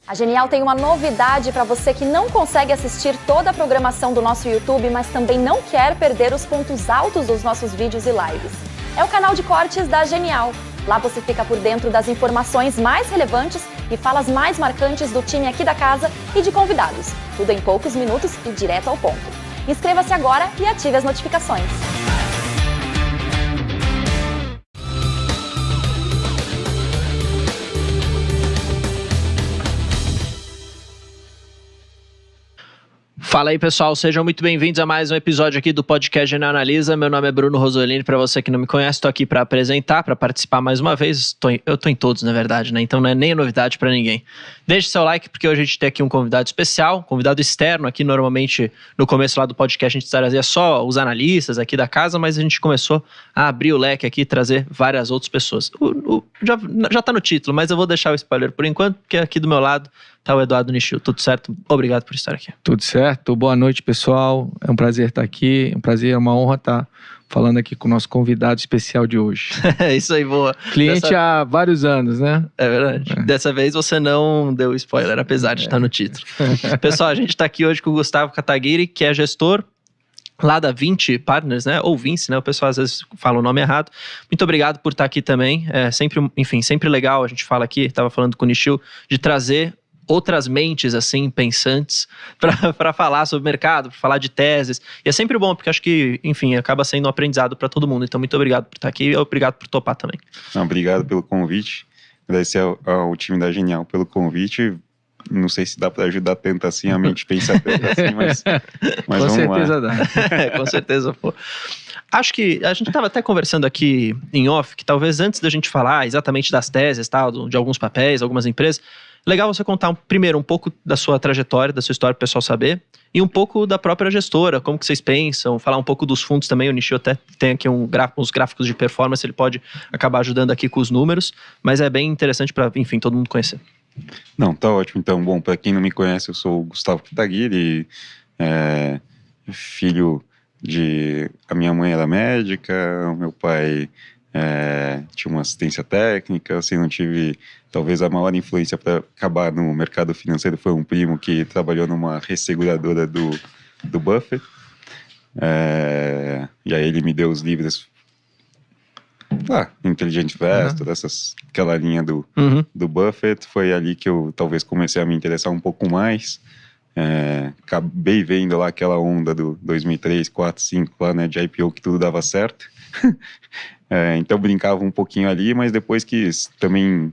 A Genial tem uma novidade para você que não consegue assistir toda a programação do nosso YouTube, mas também não quer perder os pontos altos dos nossos vídeos e lives. É o canal de cortes da Genial. Lá você fica por dentro das informações mais relevantes e falas mais marcantes do time aqui da casa e de convidados. Tudo em poucos minutos e direto ao ponto. Inscreva-se agora e ative as notificações. Fala aí, pessoal, sejam muito bem-vindos a mais um episódio aqui do podcast Genial Analisa. Meu nome é Bruno Rosolini, para você que não me conhece, estou aqui para apresentar, para participar mais uma vez. Eu tô em todos, na verdade, né? Então não é nem novidade para ninguém. Deixe seu like, porque hoje a gente tem aqui um convidado especial, convidado externo. Aqui normalmente no começo lá do podcast a gente trazia só os analistas aqui da casa, mas a gente começou a abrir o leque aqui e trazer várias outras pessoas. Já tá no título, mas eu vou deixar o spoiler por enquanto, porque aqui do meu lado tá o Eduardo Nishio. Tudo certo? Obrigado por estar aqui. Tudo certo. Boa noite, pessoal. É um prazer estar aqui. É um prazer, é uma honra estar falando aqui com o nosso convidado especial de hoje. É isso aí, boa. Cliente há vários anos, né? É verdade. Dessa vez você não deu spoiler, apesar de estar no título. Pessoal, a gente está aqui hoje com o Gustavo Kataguiri, que é gestor lá da Vinci Partners, né? Ou Vinci, né? O pessoal às vezes fala o nome errado. Muito obrigado por estar aqui também. É sempre legal, a gente fala aqui, estava falando com o Nishio, de trazer outras mentes, assim, pensantes para falar sobre o mercado, para falar de teses. E é sempre bom, porque acho que, enfim, acaba sendo um aprendizado para todo mundo. Então, muito obrigado por estar aqui e obrigado por topar também. Obrigado pelo convite. Agradecer ao time da Genial pelo convite. Não sei se dá para ajudar tanto assim, a mente pensa tanto assim, mas com certeza dá. Com certeza, pô. Acho que a gente estava até conversando aqui em off, que talvez antes da gente falar exatamente das teses, tal, de alguns papéis, algumas empresas, legal você contar primeiro um pouco da sua trajetória, da sua história para o pessoal saber, e um pouco da própria gestora, como que vocês pensam, falar um pouco dos fundos também. O Nishio até tem aqui uns gráficos de performance, ele pode acabar ajudando aqui com os números, mas é bem interessante para, enfim, todo mundo conhecer. Não, tá ótimo. Então, bom, para quem não me conhece, eu sou o Gustavo Kataguiri, filho de... A minha mãe era médica, o meu pai tinha uma assistência técnica, assim, não tive... Talvez a maior influência para acabar no mercado financeiro foi um primo que trabalhou numa resseguradora do Buffett. E aí ele me deu os livros Intelligent Investor, aquela linha do Buffett. Foi ali que eu talvez comecei a me interessar um pouco mais. Acabei vendo lá aquela onda do 2003, 2004, 2005 lá, né, de IPO, que tudo dava certo. Então brincava um pouquinho ali, mas depois quis também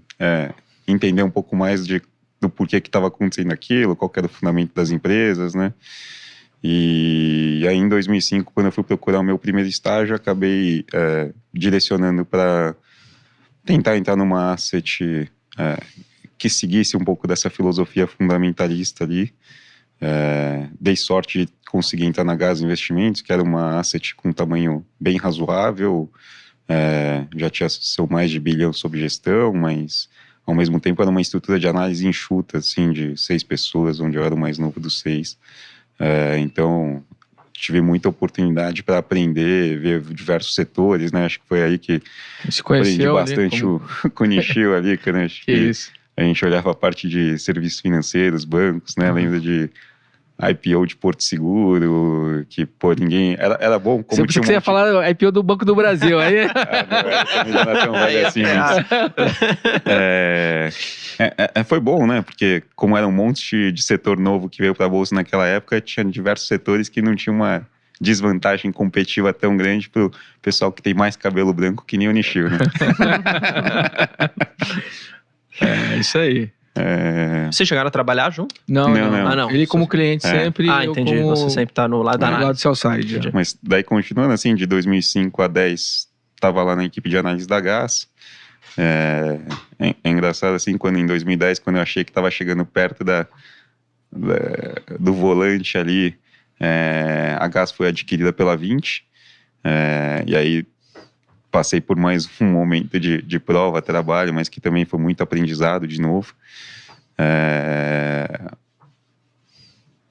entender um pouco mais do porquê que estava acontecendo aquilo, qual que era o fundamento das empresas, né? E aí em 2005, quando eu fui procurar o meu primeiro estágio, acabei direcionando para tentar entrar numa asset que seguisse um pouco dessa filosofia fundamentalista ali. Dei sorte de conseguir entrar na Gás Investimentos, que era uma asset com um tamanho bem razoável, já tinha seu mais de R$ 1 bilhão sob gestão, mas ao mesmo tempo era uma estrutura de análise enxuta, assim, de 6 pessoas, onde eu era o mais novo dos 6. Então tive muita oportunidade para aprender, ver diversos setores, né? Acho que foi aí que aprendi bastante com o Nishio ali, né? Acho que isso. A gente olhava a parte de serviços financeiros, bancos, né? Lembro de IPO de Porto Seguro, que, pô, ninguém... Era bom. Como você pensou que você ia falar IPO do Banco do Brasil, aí... não é tão velho assim, mas... foi bom, né? Porque como era um monte de setor novo que veio para a Bolsa naquela época, tinha diversos setores que não tinham uma desvantagem competitiva tão grande pro pessoal que tem mais cabelo branco que nem o Nishio, né? Isso aí. Vocês chegaram a trabalhar junto? Não. Ele como cliente sempre. Entendi. Eu como... Você sempre tá no lado da análise. lado do sell-side. Mas daí, continuando assim, de 2005 a 2010, estava lá na equipe de análise da Gás. É engraçado assim, quando em 2010, quando eu achei que estava chegando perto do volante ali, a Gás foi adquirida pela Vinci. E aí passei por mais um momento de prova, trabalho, mas que também foi muito aprendizado de novo.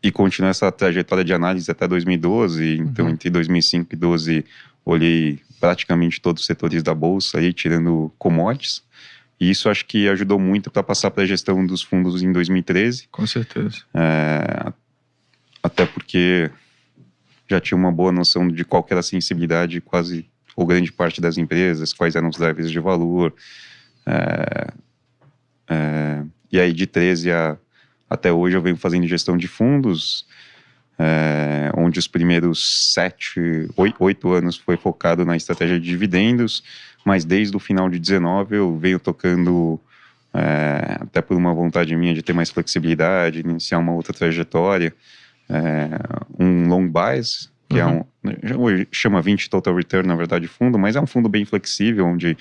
E continuei essa trajetória de análise até 2012. Então, entre 2005 e 2012, olhei praticamente todos os setores da Bolsa, aí, tirando commodities. E isso acho que ajudou muito para passar para a gestão dos fundos em 2013. Com certeza. Até porque já tinha uma boa noção de qual que era a sensibilidade quase, ou grande parte das empresas, quais eram os levels de valor. E aí de 13 até hoje eu venho fazendo gestão de fundos, onde os primeiros 8 anos foi focado na estratégia de dividendos, mas desde o final de 19 eu venho tocando, até por uma vontade minha de ter mais flexibilidade, iniciar uma outra trajetória, um long bias, que hoje chama 20 Total Return, na verdade, fundo, mas é um fundo bem flexível, onde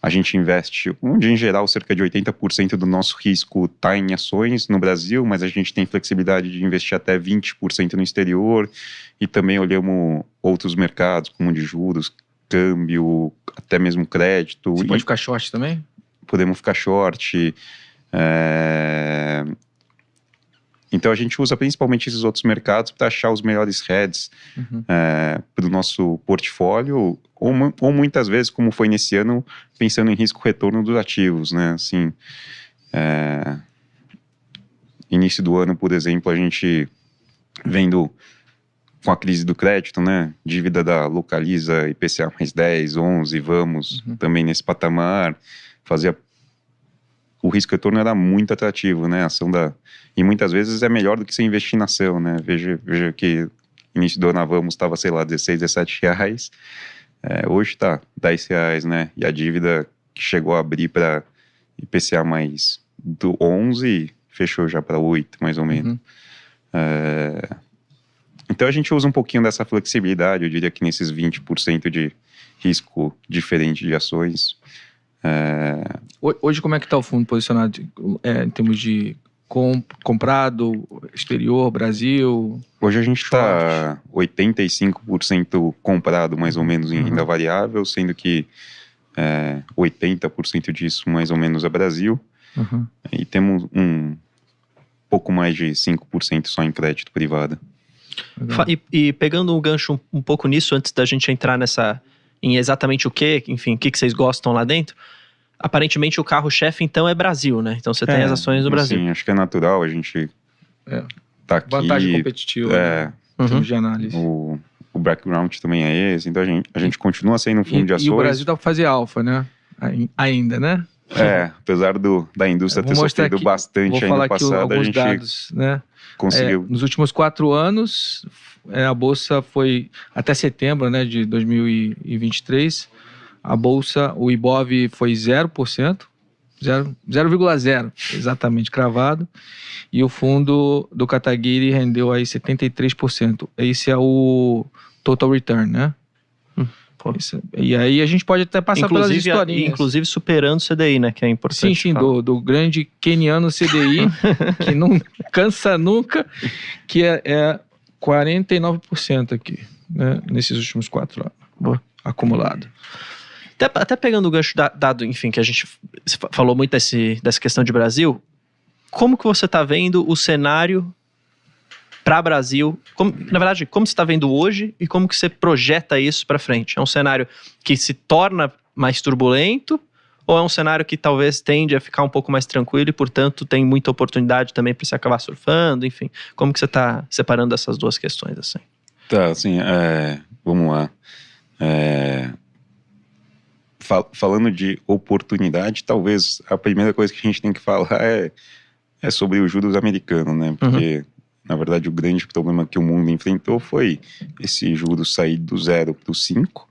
a gente investe, onde em geral cerca de 80% do nosso risco está em ações no Brasil, mas a gente tem flexibilidade de investir até 20% no exterior, e também olhamos outros mercados, como de juros, câmbio, até mesmo crédito. Você pode ficar short também? Podemos ficar short. Então a gente usa principalmente esses outros mercados para achar os melhores heads para o nosso portfólio, ou muitas vezes, como foi nesse ano, pensando em risco-retorno dos ativos, né? Assim, início do ano, por exemplo, a gente vendo com a crise do crédito, né? Dívida da Localiza, IPCA mais 10, 11, vamos também nesse patamar, o risco-retorno era muito atrativo, né? A ação e muitas vezes é melhor do que você investir na ação, né? Veja que início do ano a Vamos estava, sei lá, 16, 17 reais. Hoje está 10 reais, né? E a dívida que chegou a abrir para IPCA mais do 11, fechou já para 8, mais ou menos. Então a gente usa um pouquinho dessa flexibilidade, eu diria que nesses 20% de risco diferente de ações. Hoje como é que está o fundo posicionado em termos de comprado, exterior, Brasil? Hoje a gente está 85% comprado mais ou menos em renda variável, sendo que 80% disso mais ou menos é Brasil. E temos um pouco mais de 5% só em crédito privado. E pegando um gancho um pouco nisso, antes da gente entrar em exatamente o que, enfim, o que vocês gostam lá dentro, aparentemente o carro-chefe então é Brasil, né? Então você tem as ações no Brasil. Sim, acho que é natural, a gente tá aqui. Vantagem competitiva, em termos de análise. O background também é esse, então a gente continua sendo um fundo de ações. E o Brasil dá para fazer alfa, né? Ainda, né? Apesar da indústria ter sofrido bastante aí no passado, a gente dados, né? Conseguiu. Nos últimos 4 anos, a Bolsa foi, até setembro, né, de 2023, a Bolsa, o Ibov foi 0%, 0,0, exatamente cravado, e o fundo do Kataguiri rendeu aí 73%. Esse é o Total Return, né? E aí a gente pode até passar pelas historinhas. Inclusive superando o CDI, né? Que é importante. Sim, do grande keniano CDI, que não cansa nunca, que é 49% aqui, né? Nesses últimos 4 anos, acumulado. Até pegando o gancho dado, enfim, que a gente falou muito dessa questão de Brasil, como que você está vendo o cenário para Brasil, na verdade, como você está vendo hoje e como que você projeta isso para frente? É um cenário que se torna mais turbulento ou é um cenário que talvez tende a ficar um pouco mais tranquilo e, portanto, tem muita oportunidade também para você acabar surfando, enfim? Como que você está separando essas duas questões assim? Tá, assim, vamos lá. Falando de oportunidade, talvez a primeira coisa que a gente tem que falar é sobre os juros americanos, né? Porque na verdade, o grande problema que o mundo enfrentou foi esse juros sair do 0 para o 5.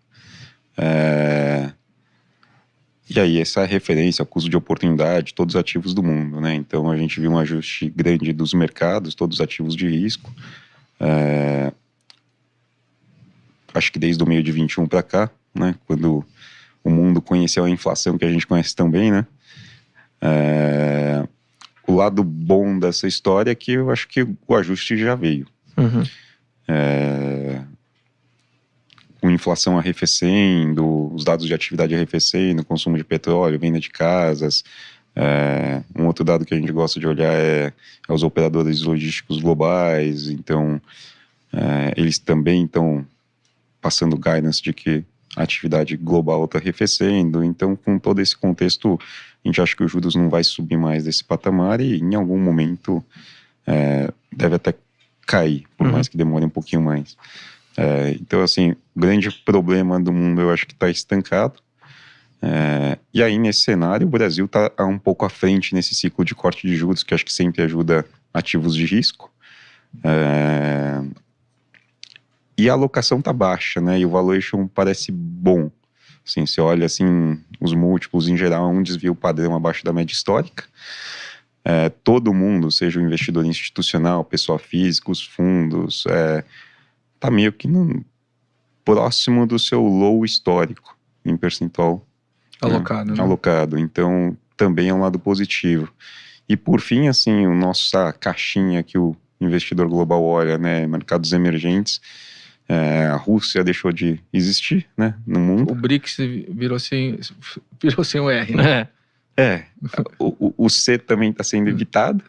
E aí, essa referência ao custo de oportunidade, todos os ativos do mundo, né? Então, a gente viu um ajuste grande dos mercados, todos os ativos de risco. Acho que desde o meio de 21 para cá, né? Quando o mundo conheceu a inflação que a gente conhece tão bem, né? O lado bom dessa história é que eu acho que o ajuste já veio. Com inflação arrefecendo, os dados de atividade arrefecendo, consumo de petróleo, venda de casas. Um outro dado que a gente gosta de olhar é os operadores logísticos globais. Então, eles também estão passando guidance de que a atividade global está arrefecendo. Então, com todo esse contexto, A gente acha que os juros não vai subir mais desse patamar e em algum momento deve até cair, por mais que demore um pouquinho mais. Então, assim, o grande problema do mundo eu acho que está estancado. E aí, nesse cenário, o Brasil está um pouco à frente nesse ciclo de corte de juros, que acho que sempre ajuda ativos de risco. E a alocação está baixa, né? E o valuation parece bom. Assim, você olha assim, os múltiplos em geral, um desvio padrão abaixo da média histórica. Todo mundo, seja o investidor institucional, pessoa física, os fundos, está meio que próximo do seu low histórico, em percentual Alocado, né? Alocado. Então, também é um lado positivo. E por fim, assim, nossa caixinha que o investidor global olha, né? Mercados emergentes. A Rússia deixou de existir, né, no mundo. O BRICS virou sem o R, né? O C também está sendo evitado.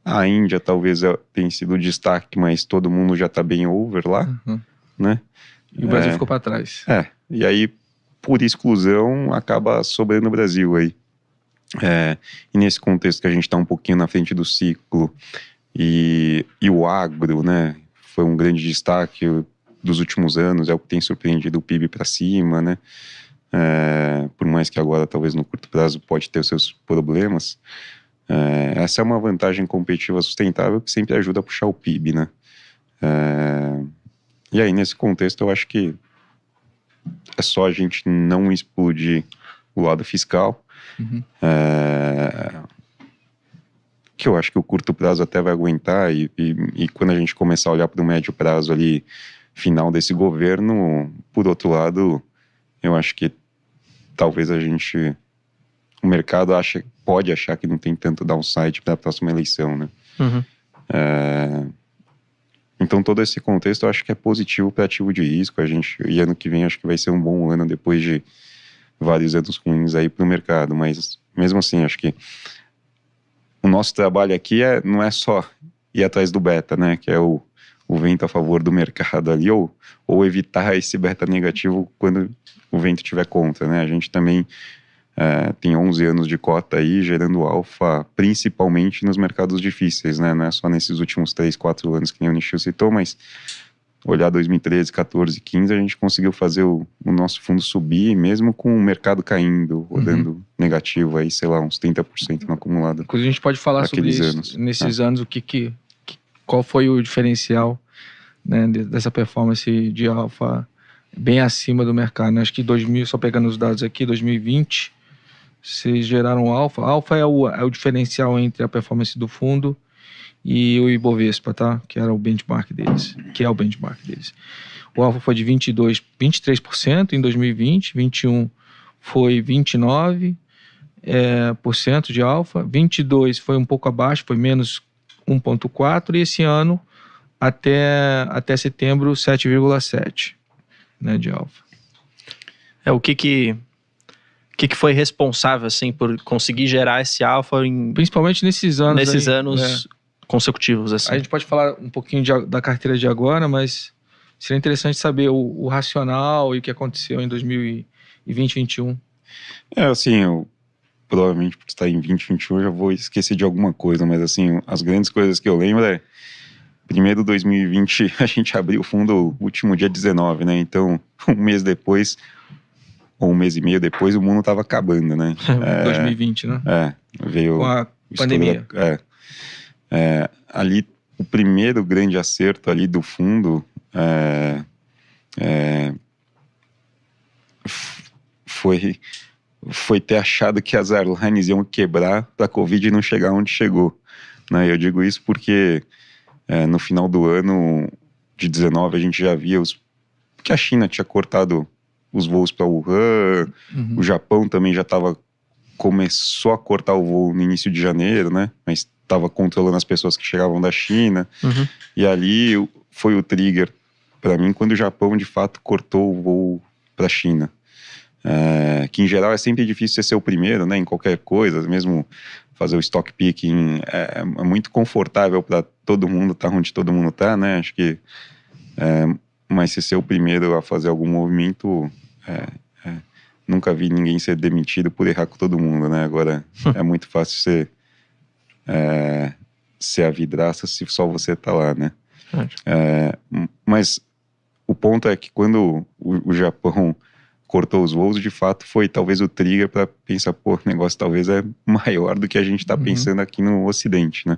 A Índia talvez tenha sido o destaque, mas todo mundo já está bem over lá, né? E o Brasil ficou para trás. E aí, por exclusão, acaba sobrando o Brasil aí. E nesse contexto que a gente está um pouquinho na frente do ciclo, e o agro, né, foi um grande destaque dos últimos anos, é o que tem surpreendido o PIB para cima, né? Por mais que agora, talvez no curto prazo, pode ter os seus problemas. Essa é uma vantagem competitiva sustentável que sempre ajuda a puxar o PIB, né? E aí, nesse contexto, eu acho que é só a gente não explodir o lado fiscal, que eu acho que o curto prazo até vai aguentar, e quando a gente começar a olhar para o médio prazo ali, final desse governo, por outro lado, eu acho que talvez o mercado pode achar que não tem tanto downside para a próxima eleição, né? Então todo esse contexto eu acho que é positivo para ativo de risco, e ano que vem acho que vai ser um bom ano depois de vários anos ruins aí para o mercado, mas mesmo assim acho que o nosso trabalho aqui não é só ir atrás do beta, né, que é o vento a favor do mercado ali, ou evitar esse beta negativo quando o vento estiver contra, né? A gente também tem 11 anos de cota aí, gerando alfa, principalmente nos mercados difíceis, né? Não é só nesses últimos 3, 4 anos que nem o Nishio citou, mas olhar 2013, 14, 15, a gente conseguiu fazer o nosso fundo subir, mesmo com o mercado caindo, rodando negativo aí, sei lá, uns 30% no acumulado. Inclusive a gente pode falar sobre isso, nesses anos, qual foi o diferencial, né, dessa performance de alfa bem acima do mercado, né? Acho que só pegando os dados aqui, 2020, vocês geraram alfa. Alfa é o diferencial entre a performance do fundo e o Ibovespa, tá? Que é o benchmark deles. O alfa foi de 23% em 2020, 21 foi 29% de alfa, 22 foi um pouco abaixo, foi menos 1,4%, e esse ano, até setembro, 7,7%, né, de alfa. O que foi responsável, assim, por conseguir gerar esse alfa principalmente nesses anos consecutivos, assim? A gente pode falar um pouquinho da carteira de agora, mas seria interessante saber o racional e o que aconteceu em 2020 e 2021. Assim, eu provavelmente por estar em 2021 já vou esquecer de alguma coisa, mas assim, as grandes coisas que eu lembro primeiro 2020 a gente abriu o fundo último dia 19, né? Então, um mês depois, ou um mês e meio depois, o mundo estava acabando, né? 2020, né? Veio com a pandemia. Ali, o primeiro grande acerto ali do fundo foi ter achado que as airlines iam quebrar para a Covid não chegar onde chegou, né? Eu digo isso porque no final do ano de 19 a gente já via que a China tinha cortado os voos para Wuhan, o Japão também começou a cortar o voo no início de janeiro, né? Mas estava controlando as pessoas que chegavam da China, e ali foi o trigger para mim quando o Japão de fato cortou o voo para a China. Que em geral é sempre difícil ser o primeiro, né, em qualquer coisa, mesmo fazer o stock picking é muito confortável para todo mundo estar onde todo mundo está, né? Acho que mas se ser o primeiro a fazer algum movimento nunca vi ninguém ser demitido por errar com todo mundo, né? Agora é muito fácil ser a vidraça se só você tá lá, né? Mas o ponto é que quando o Japão cortou os voos, de fato foi talvez o trigger para pensar, pô, o negócio talvez é maior do que a gente tá pensando aqui no Ocidente, né?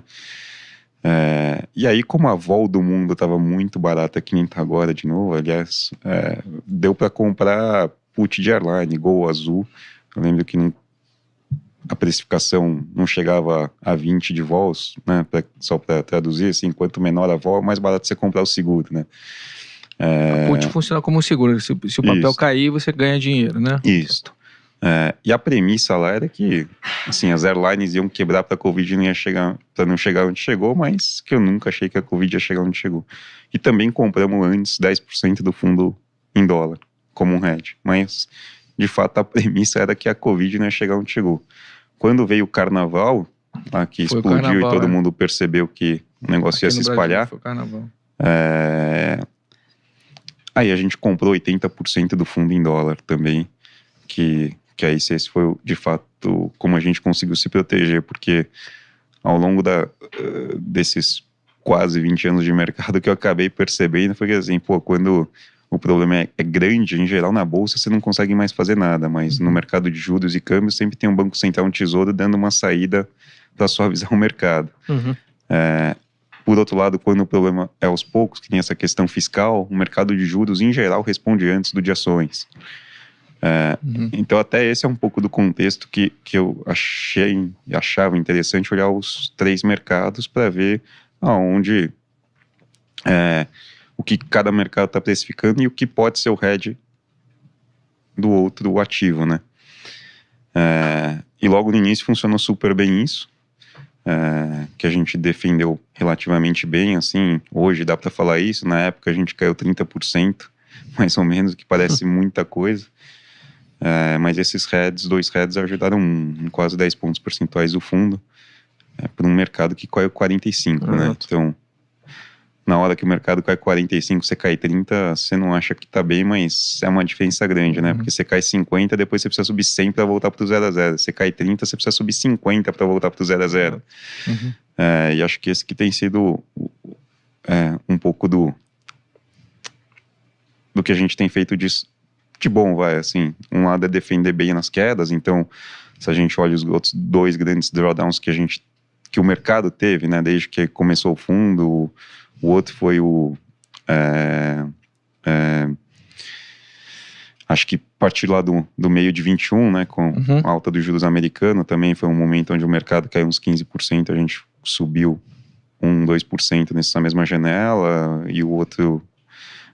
E aí, como a vol do mundo estava muito barata, que nem tá agora de novo, aliás, deu para comprar put de airline, Gol, Azul. Eu lembro que a precificação não chegava a 20 de vols, né? Só para traduzir, assim, quanto menor a vol, mais barato você comprar o seguro, né? A put funciona como um seguro. Se o papel cair, você ganha dinheiro, né? Isso. E a premissa lá era que, assim, as airlines iam quebrar para a Covid e não ia chegar, para não chegar onde chegou, mas que eu nunca achei que a Covid ia chegar onde chegou. E também compramos antes 10% do fundo em dólar, como um hedge. Mas, de fato, a premissa era que a Covid não ia chegar onde chegou. Quando veio o carnaval, lá que explodiu e todo mundo percebeu que o negócio ia se espalhar, foi o carnaval. Aí a gente comprou 80% do fundo em dólar também, que aí esse foi, de fato, como a gente conseguiu se proteger, porque ao longo desses quase 20 anos de mercado, que eu acabei percebendo foi que, assim, pô, quando o problema é grande, em geral na bolsa você não consegue mais fazer nada, mas no mercado de juros e câmbios sempre tem um Banco Central, um Tesouro dando uma saída para suavizar o mercado. Por outro lado, quando o problema é aos poucos, que tem essa questão fiscal, o mercado de juros em geral responde antes do de ações. Então até esse é um pouco do contexto que eu achava interessante olhar os três mercados para ver aonde o que cada mercado está precificando e o que pode ser o hedge do outro ativo, né? E logo no início funcionou super bem isso, que a gente defendeu relativamente bem, assim, hoje dá para falar isso, na época a gente caiu 30%, mais ou menos, que parece muita coisa. Mas esses dois heads ajudaram em quase 10 pontos percentuais do fundo para um mercado que caiu 45, né? Então, na hora que o mercado cai 45, você cai 30, você não acha que tá bem, mas é uma diferença grande, né? Porque você cai 50, depois você precisa subir 100 para voltar pro 0 a 0. Você cai 30, você precisa subir 50 para voltar pro 0 a 0. E acho que esse que tem sido um pouco do que a gente tem feito de bom, assim, um lado é defender bem nas quedas, então se a gente olha os outros dois grandes drawdowns que o mercado teve, né, desde que começou o fundo, o outro foi acho que a partir lá do meio de 21, né, com a alta dos juros americanos, também foi um momento onde o mercado caiu uns 15%, a gente subiu 2% nessa mesma janela, e o outro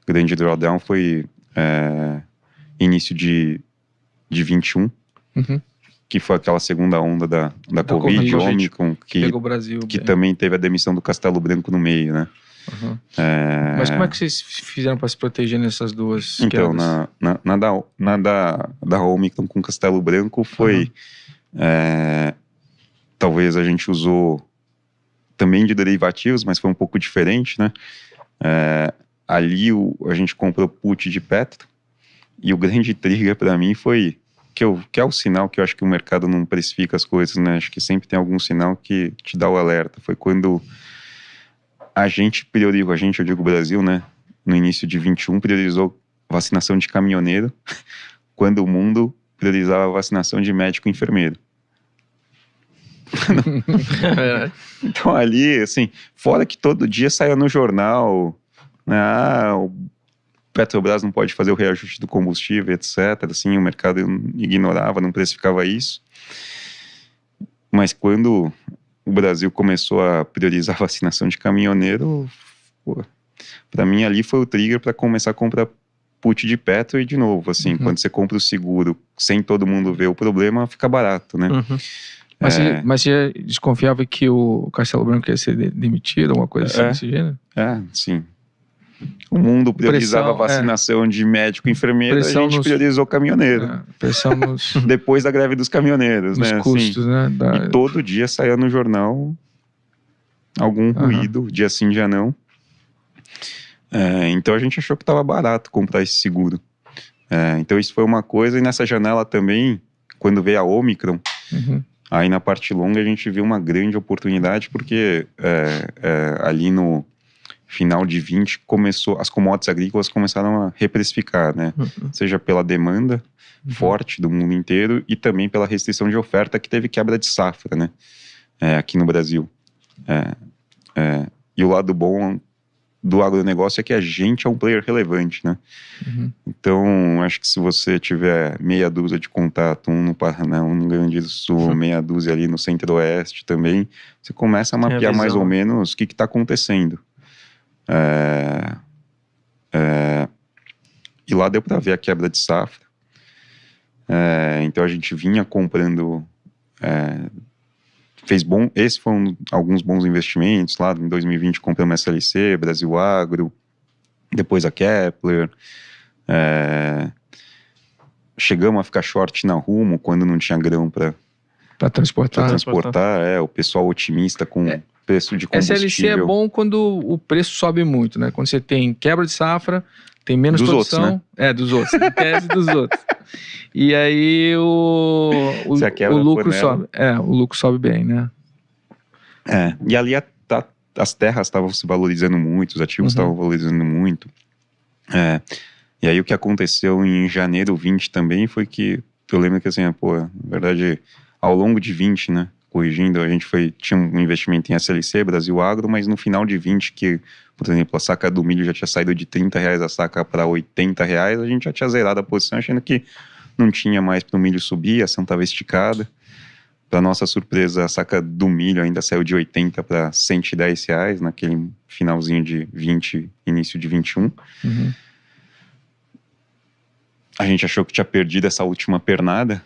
grande drawdown foi início de 21, que foi aquela segunda onda da Covid, Omicron, que também teve a demissão do Castelo Branco no meio, né? Mas como é que vocês fizeram para se proteger nessas duas então, quedas? da Omicron com Castelo Branco foi... talvez a gente usou também de derivativos, mas foi um pouco diferente, né? Ali a gente comprou put de Petro, e o grande trigger para mim foi que é o sinal que eu acho que o mercado não precifica as coisas, né? Acho que sempre tem algum sinal que te dá o alerta. Foi quando a gente priorizou, eu digo Brasil, né? No início de 21, priorizou vacinação de caminhoneiro, quando o mundo priorizava a vacinação de médico e enfermeiro. Então ali, assim, fora que todo dia saia no jornal, né, o Petrobras não pode fazer o reajuste do combustível, etc. Assim, o mercado ignorava, não precificava isso. Mas quando o Brasil começou a priorizar a vacinação de caminhoneiro, para mim ali foi o trigger para começar a comprar put de Petro, e de novo, assim, quando você compra o seguro sem todo mundo ver o problema, fica barato, né? Mas você desconfiava que o Castelo Branco ia ser demitido, alguma coisa assim desse gênero? Sim. O mundo priorizava a vacinação de médico e enfermeiro, a gente priorizou caminhoneiro. Pressão nos... Depois da greve dos caminhoneiros, né? Custos, assim, né? E todo dia saía no jornal algum ruído, dia sim, dia não. Então a gente achou que estava barato comprar esse seguro. Então isso foi uma coisa, e nessa janela também, quando veio a Omicron, aí na parte longa a gente viu uma grande oportunidade, porque ali no final de 20 as commodities agrícolas começaram a reprecificar, né? Seja pela demanda forte do mundo inteiro e também pela restrição de oferta, que teve quebra de safra, né? Aqui no Brasil. E o lado bom do agronegócio é que a gente é um player relevante, né? Então, acho que se você tiver meia dúzia de contato, um no Paraná, um no Rio Grande do Sul, meia dúzia ali no Centro-Oeste também, você começa a mapear mais ou menos o que está acontecendo. E lá deu para ver a quebra de safra. Então a gente vinha comprando, esse foram alguns bons investimentos. Lá em 2020 compramos SLC, Brasil Agro, depois a Kepler. Chegamos a ficar short na Rumo quando não tinha grão para transportar. O pessoal otimista com preço de combustível. SLC é bom quando o preço sobe muito, né? Quando você tem quebra de safra, tem menos dos produção. Outros, né? Dos outros, em tese dos outros. E aí o lucro sobe. O lucro sobe bem, né? E ali as terras estavam se valorizando muito, os ativos estavam valorizando muito. E aí o que aconteceu em janeiro 20 também foi que, eu lembro que assim, na verdade, ao longo de 20, né? Corrigindo, a gente tinha um investimento em SLC, Brasil Agro, mas no final de 20, que, por exemplo, a saca do milho já tinha saído de R$30 a saca para R$80, a gente já tinha zerado a posição, achando que não tinha mais para o milho subir, a ação estava esticada. Para nossa surpresa, a saca do milho ainda saiu de 80 para R$110, naquele finalzinho de 20, início de 21. A gente achou que tinha perdido essa última pernada,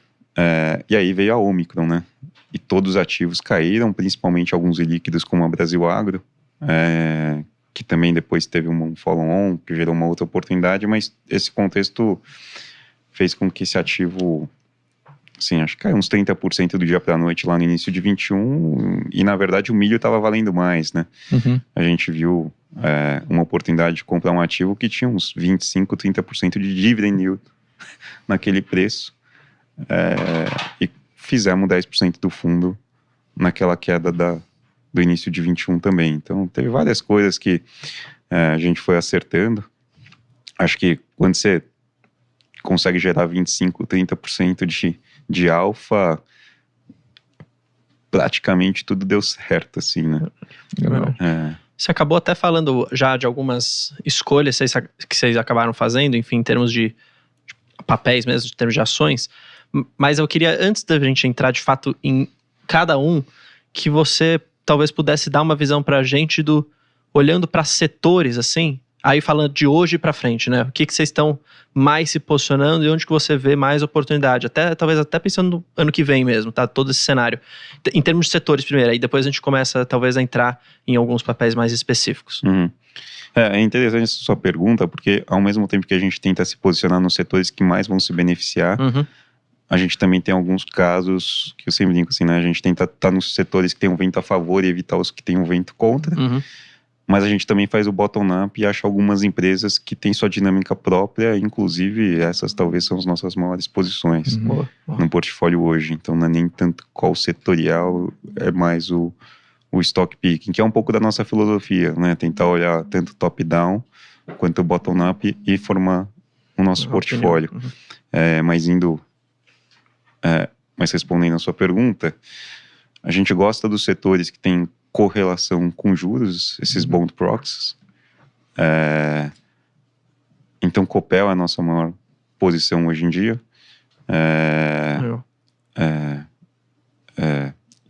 e aí veio a Omicron, né? E todos os ativos caíram, principalmente alguns líquidos como a Brasil Agro, que também depois teve um follow-on, que gerou uma outra oportunidade, mas esse contexto fez com que esse ativo, assim, acho que caiu uns 30% do dia para a noite lá no início de 21, e na verdade o milho estava valendo mais, né? A gente viu uma oportunidade de comprar um ativo que tinha uns 25, 30% de dividend yield naquele preço, e fizemos 10% do fundo naquela queda do início de 21 também. Então, teve várias coisas que a gente foi acertando. Acho que quando você consegue gerar 25, 30% de alfa, praticamente tudo deu certo, assim, né? Você acabou até falando já de algumas escolhas que vocês acabaram fazendo, enfim, em termos de papéis mesmo, em termos de ações. Mas eu queria, antes da gente entrar de fato em cada um, que você talvez pudesse dar uma visão pra gente olhando para setores, assim, aí falando de hoje pra frente, né? O que vocês estão mais se posicionando e onde que você vê mais oportunidade? Talvez até pensando no ano que vem mesmo, tá? Todo esse cenário. Em termos de setores primeiro, aí depois a gente começa talvez a entrar em alguns papéis mais específicos. É interessante essa sua pergunta, porque ao mesmo tempo que a gente tenta se posicionar nos setores que mais vão se beneficiar, a gente também tem alguns casos que eu sempre brinco assim, né? A gente tenta estar nos setores que tem um vento a favor e evitar os que tem um vento contra. Mas a gente também faz o bottom-up e acha algumas empresas que têm sua dinâmica própria, inclusive essas talvez são as nossas maiores posições no portfólio hoje. Então não é nem tanto qual setorial, é mais o stock picking, que é um pouco da nossa filosofia, né? Tentar olhar tanto top-down quanto bottom-up e formar o nosso portfólio. Mas respondendo a sua pergunta, a gente gosta dos setores que têm correlação com juros, esses bond proxies. Então, Copel é a nossa maior posição hoje em dia.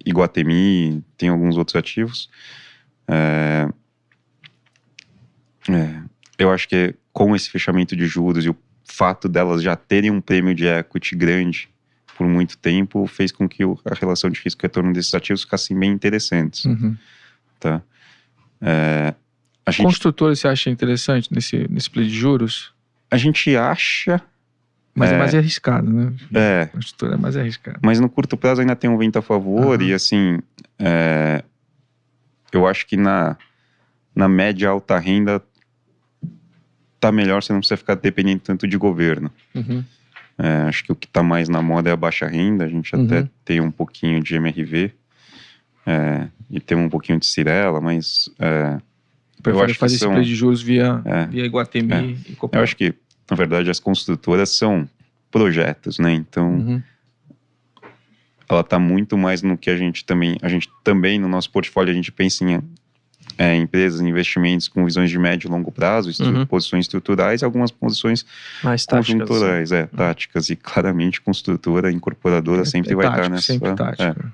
Iguatemi, tem alguns outros ativos. Eu acho que com esse fechamento de juros e o fato delas já terem um prêmio de equity grande por muito tempo, fez com que a relação de risco e retorno desses ativos ficassem bem interessantes. Tá? Construtora, você acha interessante nesse split de juros? A gente acha... Mas é mais arriscado, né? Construtora é mais arriscado. Mas no curto prazo ainda tem um vento a favor e assim, eu acho que na média alta renda tá melhor, você não precisa ficar dependendo tanto de governo. Acho que o que tá mais na moda é a baixa renda, a gente até tem um pouquinho de MRV, e tem um pouquinho de Cyrela, mas... eu acho fazer esse preço de juros via Iguatemi e Copel. Eu acho que, na verdade, as construtoras são projetos, né? Então, ela tá muito mais no que a gente também, no nosso portfólio, a gente pensa em empresas, investimentos com visões de médio e longo prazo, posições estruturais e algumas posições mais conjunturais, táticas. E claramente, construtora, incorporadora sempre vai estar nessa... Sempre tática.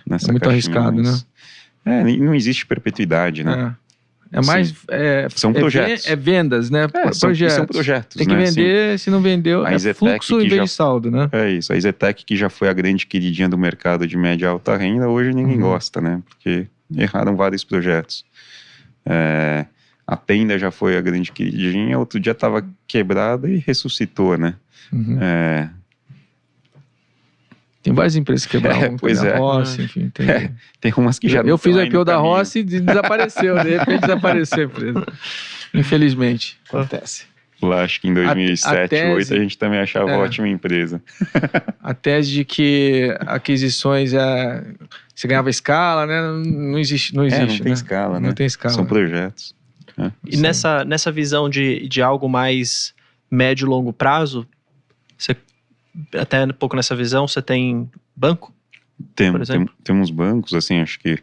Nessa muito arriscado, né? Não existe perpetuidade, né? É mais... são projetos. Vendas, né? São projetos, tem que vender, assim, se não vendeu, fluxo em vez de saldo, né? É isso. A Zetec, que já foi a grande queridinha do mercado de média e alta renda, hoje ninguém gosta, né? Porque erraram vários projetos. A Tenda já foi a grande queridinha, outro dia estava quebrada e ressuscitou, né? Tem várias empresas que quebraram, a Rossi, enfim. Tem umas que já não. Eu fiz o IPO da Rossi e desapareceu, de repente desapareceu a empresa. Infelizmente, acontece. Lá, acho que em 2007, 2008, a gente também achava ótima empresa. A tese de que aquisições você ganhava escala, né? Não existe. Não tem escala, né? Não tem escala. São projetos. E nessa visão de algo mais médio e longo prazo, até um pouco nessa visão, você tem banco? Temos bancos, assim, acho que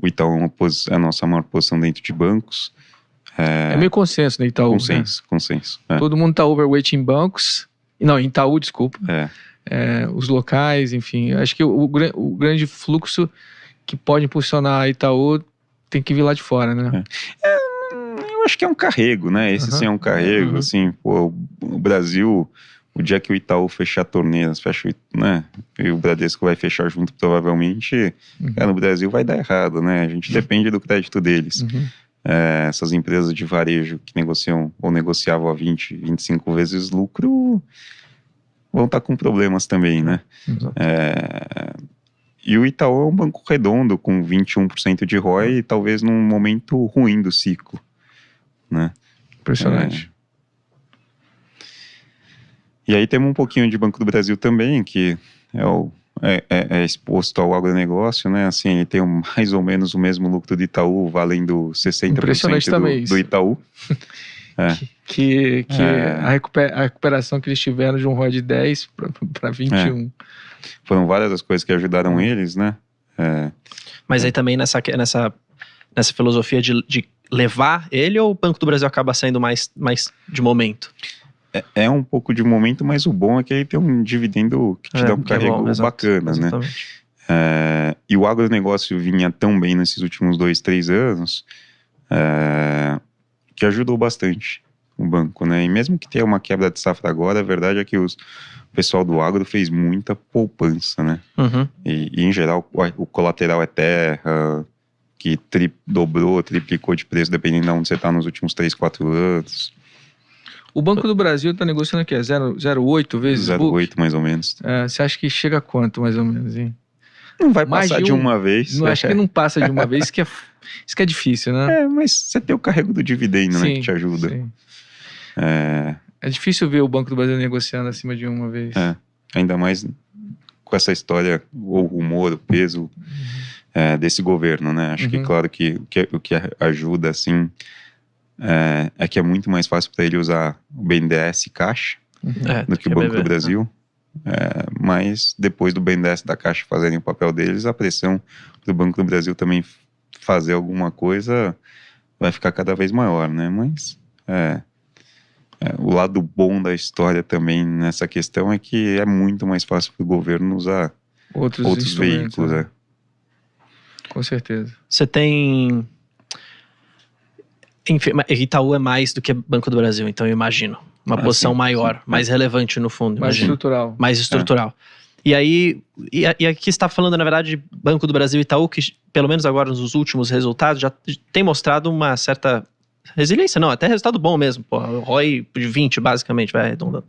o Itaú é a nossa maior posição dentro de bancos. É meio consenso no Itaú. Consenso. Todo mundo está overweight em bancos. Não, em Itaú, desculpa. Os locais, enfim. Acho que o grande fluxo que pode impulsionar a Itaú tem que vir lá de fora, né? Eu acho que é um carrego, né? Esse sim é um carrego, assim, o Brasil... O dia que o Itaú fechar torneiras, né? E o Bradesco vai fechar junto, provavelmente, no Brasil vai dar errado, né? A gente depende do crédito deles. Essas empresas de varejo que negociam ou negociavam a 20, 25 vezes lucro vão estar com problemas também, né? E o Itaú é um banco redondo, com 21% de ROI, e talvez num momento ruim do ciclo, né? Impressionante. E aí temos um pouquinho de Banco do Brasil também, que é exposto ao agronegócio, né? Assim, ele tem mais ou menos o mesmo lucro do Itaú, valendo 60% do Itaú. A recuperação que eles tiveram de um ROI de 10 para 21. Foram várias as coisas que ajudaram eles, né? Mas aí também nessa filosofia de levar ele, ou o Banco do Brasil acaba saindo mais de momento? É um pouco de momento, mas o bom é que ele tem um dividendo que te dá um carrego bacana, né? E o agronegócio vinha tão bem nesses últimos 2, 3 anos que ajudou bastante o banco, né? E mesmo que tenha uma quebra de safra agora, a verdade é que o pessoal do agro fez muita poupança, né? E em geral, o colateral é terra, que dobrou, triplicou de preço, dependendo de onde você está nos últimos 3, 4 anos. O Banco do Brasil está negociando aqui, 0,8 vezes 0,8 mais ou menos. Você acha que chega a quanto, mais ou menos, hein? Não vai passar de uma vez. Não, acho que não passa de uma vez, isso que é difícil, né? Mas você tem o carrego do dividendo, né, que te ajuda. Sim. É difícil ver o Banco do Brasil negociando acima de uma vez. Ainda mais com essa história, o rumor, o peso desse governo, né? Acho que, claro, que o que ajuda, assim... é que é muito mais fácil para ele usar o BNDES e Caixa do que o Banco do Brasil. Mas depois do BNDES e da Caixa fazerem o papel deles, a pressão do Banco do Brasil também fazer alguma coisa vai ficar cada vez maior, né? Mas o lado bom da história também nessa questão é que é muito mais fácil para o governo usar outros veículos. Com certeza. Você tem... Enfim, Itaú é mais do que Banco do Brasil, então eu imagino. Uma posição maior, mais relevante no fundo. Mais estrutural. Mais estrutural. E aí, aqui está falando, na verdade, de Banco do Brasil e Itaú, que pelo menos agora nos últimos resultados já tem mostrado uma certa resiliência, não, até resultado bom mesmo. Porra, ROI de 20, basicamente, vai arredondando.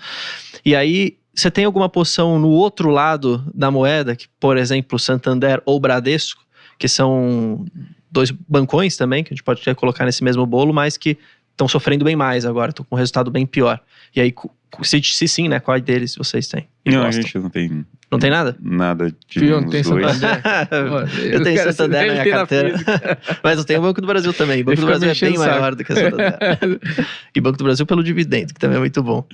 E aí, você tem alguma posição no outro lado da moeda, que, por exemplo, Santander ou Bradesco, que são 2 bancões também, que a gente pode até colocar nesse mesmo bolo, mas que estão sofrendo bem mais agora, estão com um resultado bem pior. E aí, se sim, né? Qual deles vocês têm? Não, a gente não tem... Não tem nada? Nada de Fio, uns não tem dois. Santander. Eu tenho Santander na minha carteira. Mas eu tenho o Banco do Brasil também. O Banco do Brasil é bem maior do que o Santander. E Banco do Brasil pelo dividendo, que também é muito bom.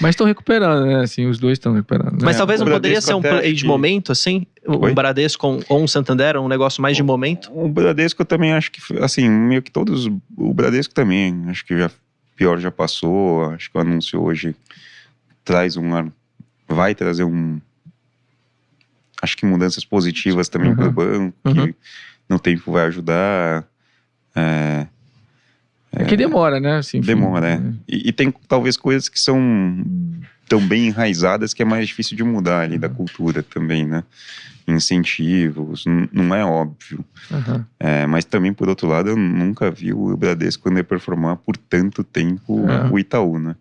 Mas estão recuperando, né? Assim, os dois estão recuperando. Mas talvez o não poderia ser um Bradesco play até de momento, assim? Um Bradesco ou um Santander, um negócio mais de momento? O Bradesco eu também acho que, assim, meio que todos... O Bradesco também, acho que pior já passou. Acho que o anúncio hoje vai trazer acho que mudanças positivas também para o banco, que no tempo vai ajudar. É que demora, né? Assim, demora, E tem talvez coisas que são tão bem enraizadas que é mais difícil de mudar ali da cultura também, né? Incentivos, não é óbvio. Mas também, por outro lado, eu nunca vi o Bradesco underperformar por tanto tempo o Itaú, né?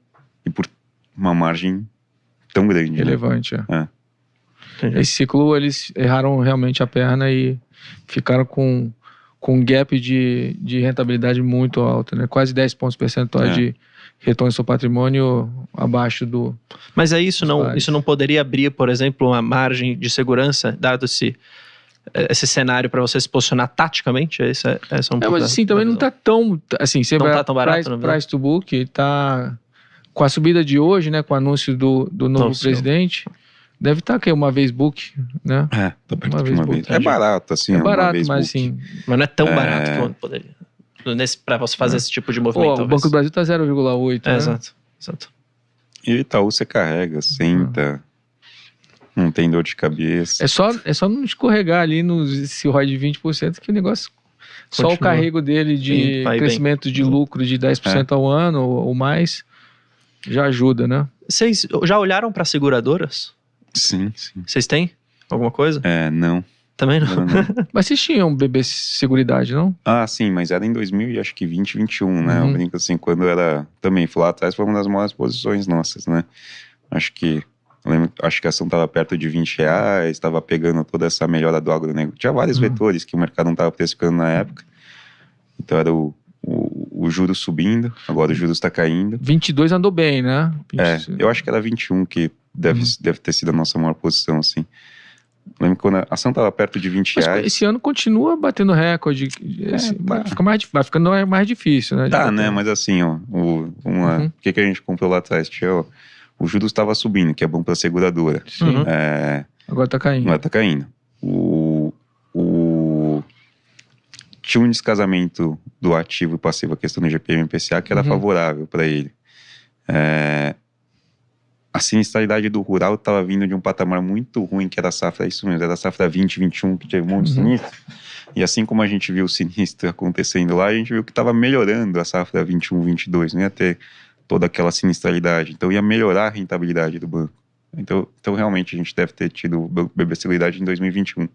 E por uma margem tão grande. Relevante, Esse ciclo, eles erraram realmente a perna e ficaram com um gap de rentabilidade muito alto, né? Quase 10 pontos percentuais de retorno do seu patrimônio abaixo do... Mas aí isso não poderia abrir, por exemplo, uma margem de segurança, dado esse cenário para você se posicionar taticamente? Mas assim, também não está tão... Assim, você não vai tá tão barato, price to book, está... Com a subida de hoje, né? Com o anúncio do novo presidente... Deve estar aqui uma vez book, né? Tá perto de uma vez. É barato, assim. É barato, mas assim... Mas não é tão barato quanto poderia. Pra você fazer esse tipo de movimento, o Banco do Brasil tá 0,8, né? Exato. E o Itaú você carrega, senta, não tem dor de cabeça. É só não escorregar ali no ROI de 20% que o negócio... Só o carrego dele de crescimento de lucro de 10% ao ano ou mais já ajuda, né? Vocês já olharam para seguradoras? Sim. Vocês têm alguma coisa? Não. Também não? Mas vocês tinham BB Seguridade, não? Sim, mas era em 2020, 2021, né? Eu brinco assim, quando era... Também, lá atrás foi uma das maiores posições nossas, né? Acho que a ação estava perto de R$20, estava pegando toda essa melhora do agronegócio. Tinha vários vetores que o mercado não estava precificando na época. Então era o juros subindo, agora o juros está caindo. 22 andou bem, né? Eu acho que era 21 que deve ter sido a nossa maior posição, assim. Lembro que quando a ação estava perto de R$20. Mas esse ano continua batendo recorde. Vai ficando mais difícil, né? Né? Mas assim, o que a gente comprou lá atrás? O juros estava subindo, que é bom para a seguradora. Sim. Agora está caindo. Tinha um descasamento do ativo e passivo, a questão do IGPM e IPCA, que era favorável para ele. A sinistralidade do rural estava vindo de um patamar muito ruim, que era a safra, isso mesmo, era a safra 2021, que teve um monte de sinistro. E assim como a gente viu o sinistro acontecendo lá, a gente viu que estava melhorando a safra 21, 22, não ia ter toda aquela sinistralidade. Então ia melhorar a rentabilidade do banco. Então realmente a gente deve ter tido BB Seguridade em 2021.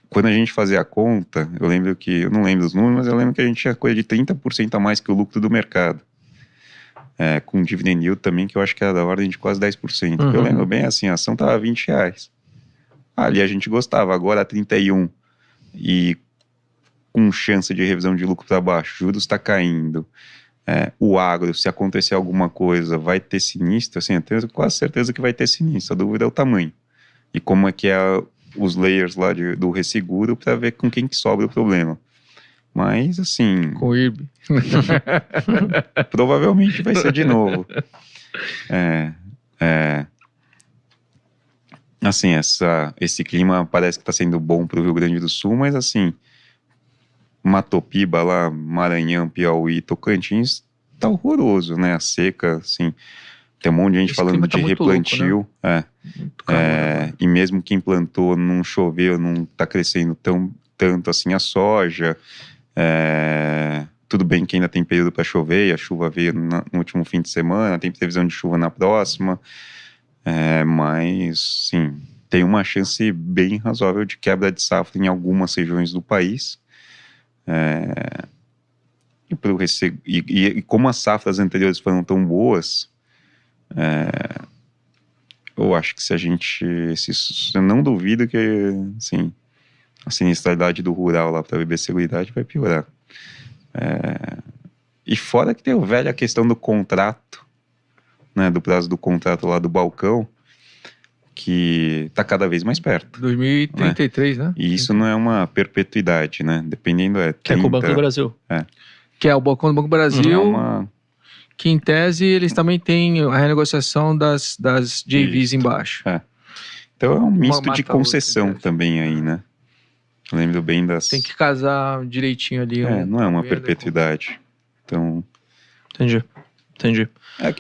Quando a gente fazia a conta, eu não lembro dos números, mas eu lembro que a gente tinha coisa de 30% a mais que o lucro do mercado. Com dividend yield também, que eu acho que era da ordem de quase 10%. Eu lembro bem assim, a ação estava R$20. Ali a gente gostava, agora 31. E com chance de revisão de lucro para baixo, juros está caindo. O agro, se acontecer alguma coisa, vai ter sinistro, assim, eu tenho quase certeza que vai ter sinistro. A dúvida é o tamanho. E como é que é os layers lá do resseguro para ver com quem que sobra o problema. Mas, assim... Com o IRB. Provavelmente vai ser de novo. Assim, esse clima parece que está sendo bom para o Rio Grande do Sul, mas, assim, Matopiba lá, Maranhão, Piauí, Tocantins, tá horroroso, né? A seca, assim... Tem um monte de gente falando de replantio. Louco, né? E mesmo quem plantou não choveu, não está crescendo tanto assim a soja. Tudo bem que ainda tem período para chover, e a chuva veio no último fim de semana, tem previsão de chuva na próxima. Mas, sim, tem uma chance bem razoável de quebra de safra em algumas regiões do país. E como as safras anteriores foram tão boas, eu acho que eu não duvido que, assim, a sinistralidade do rural lá para BB Seguridade vai piorar. E fora que tem a questão do contrato, né, do prazo do contrato lá do balcão, que está cada vez mais perto. 2033, né? E isso não é uma perpetuidade, né? Dependendo, 30... Que é com o Banco do Brasil. Que é o balcão do Banco do Brasil, uma... que em tese eles também têm a renegociação das JVs embaixo. Então é um misto de mata a concessão outra, também aí, né? Eu lembro bem das... Tem que casar direitinho ali. não é uma perpetuidade. Então... Entendi.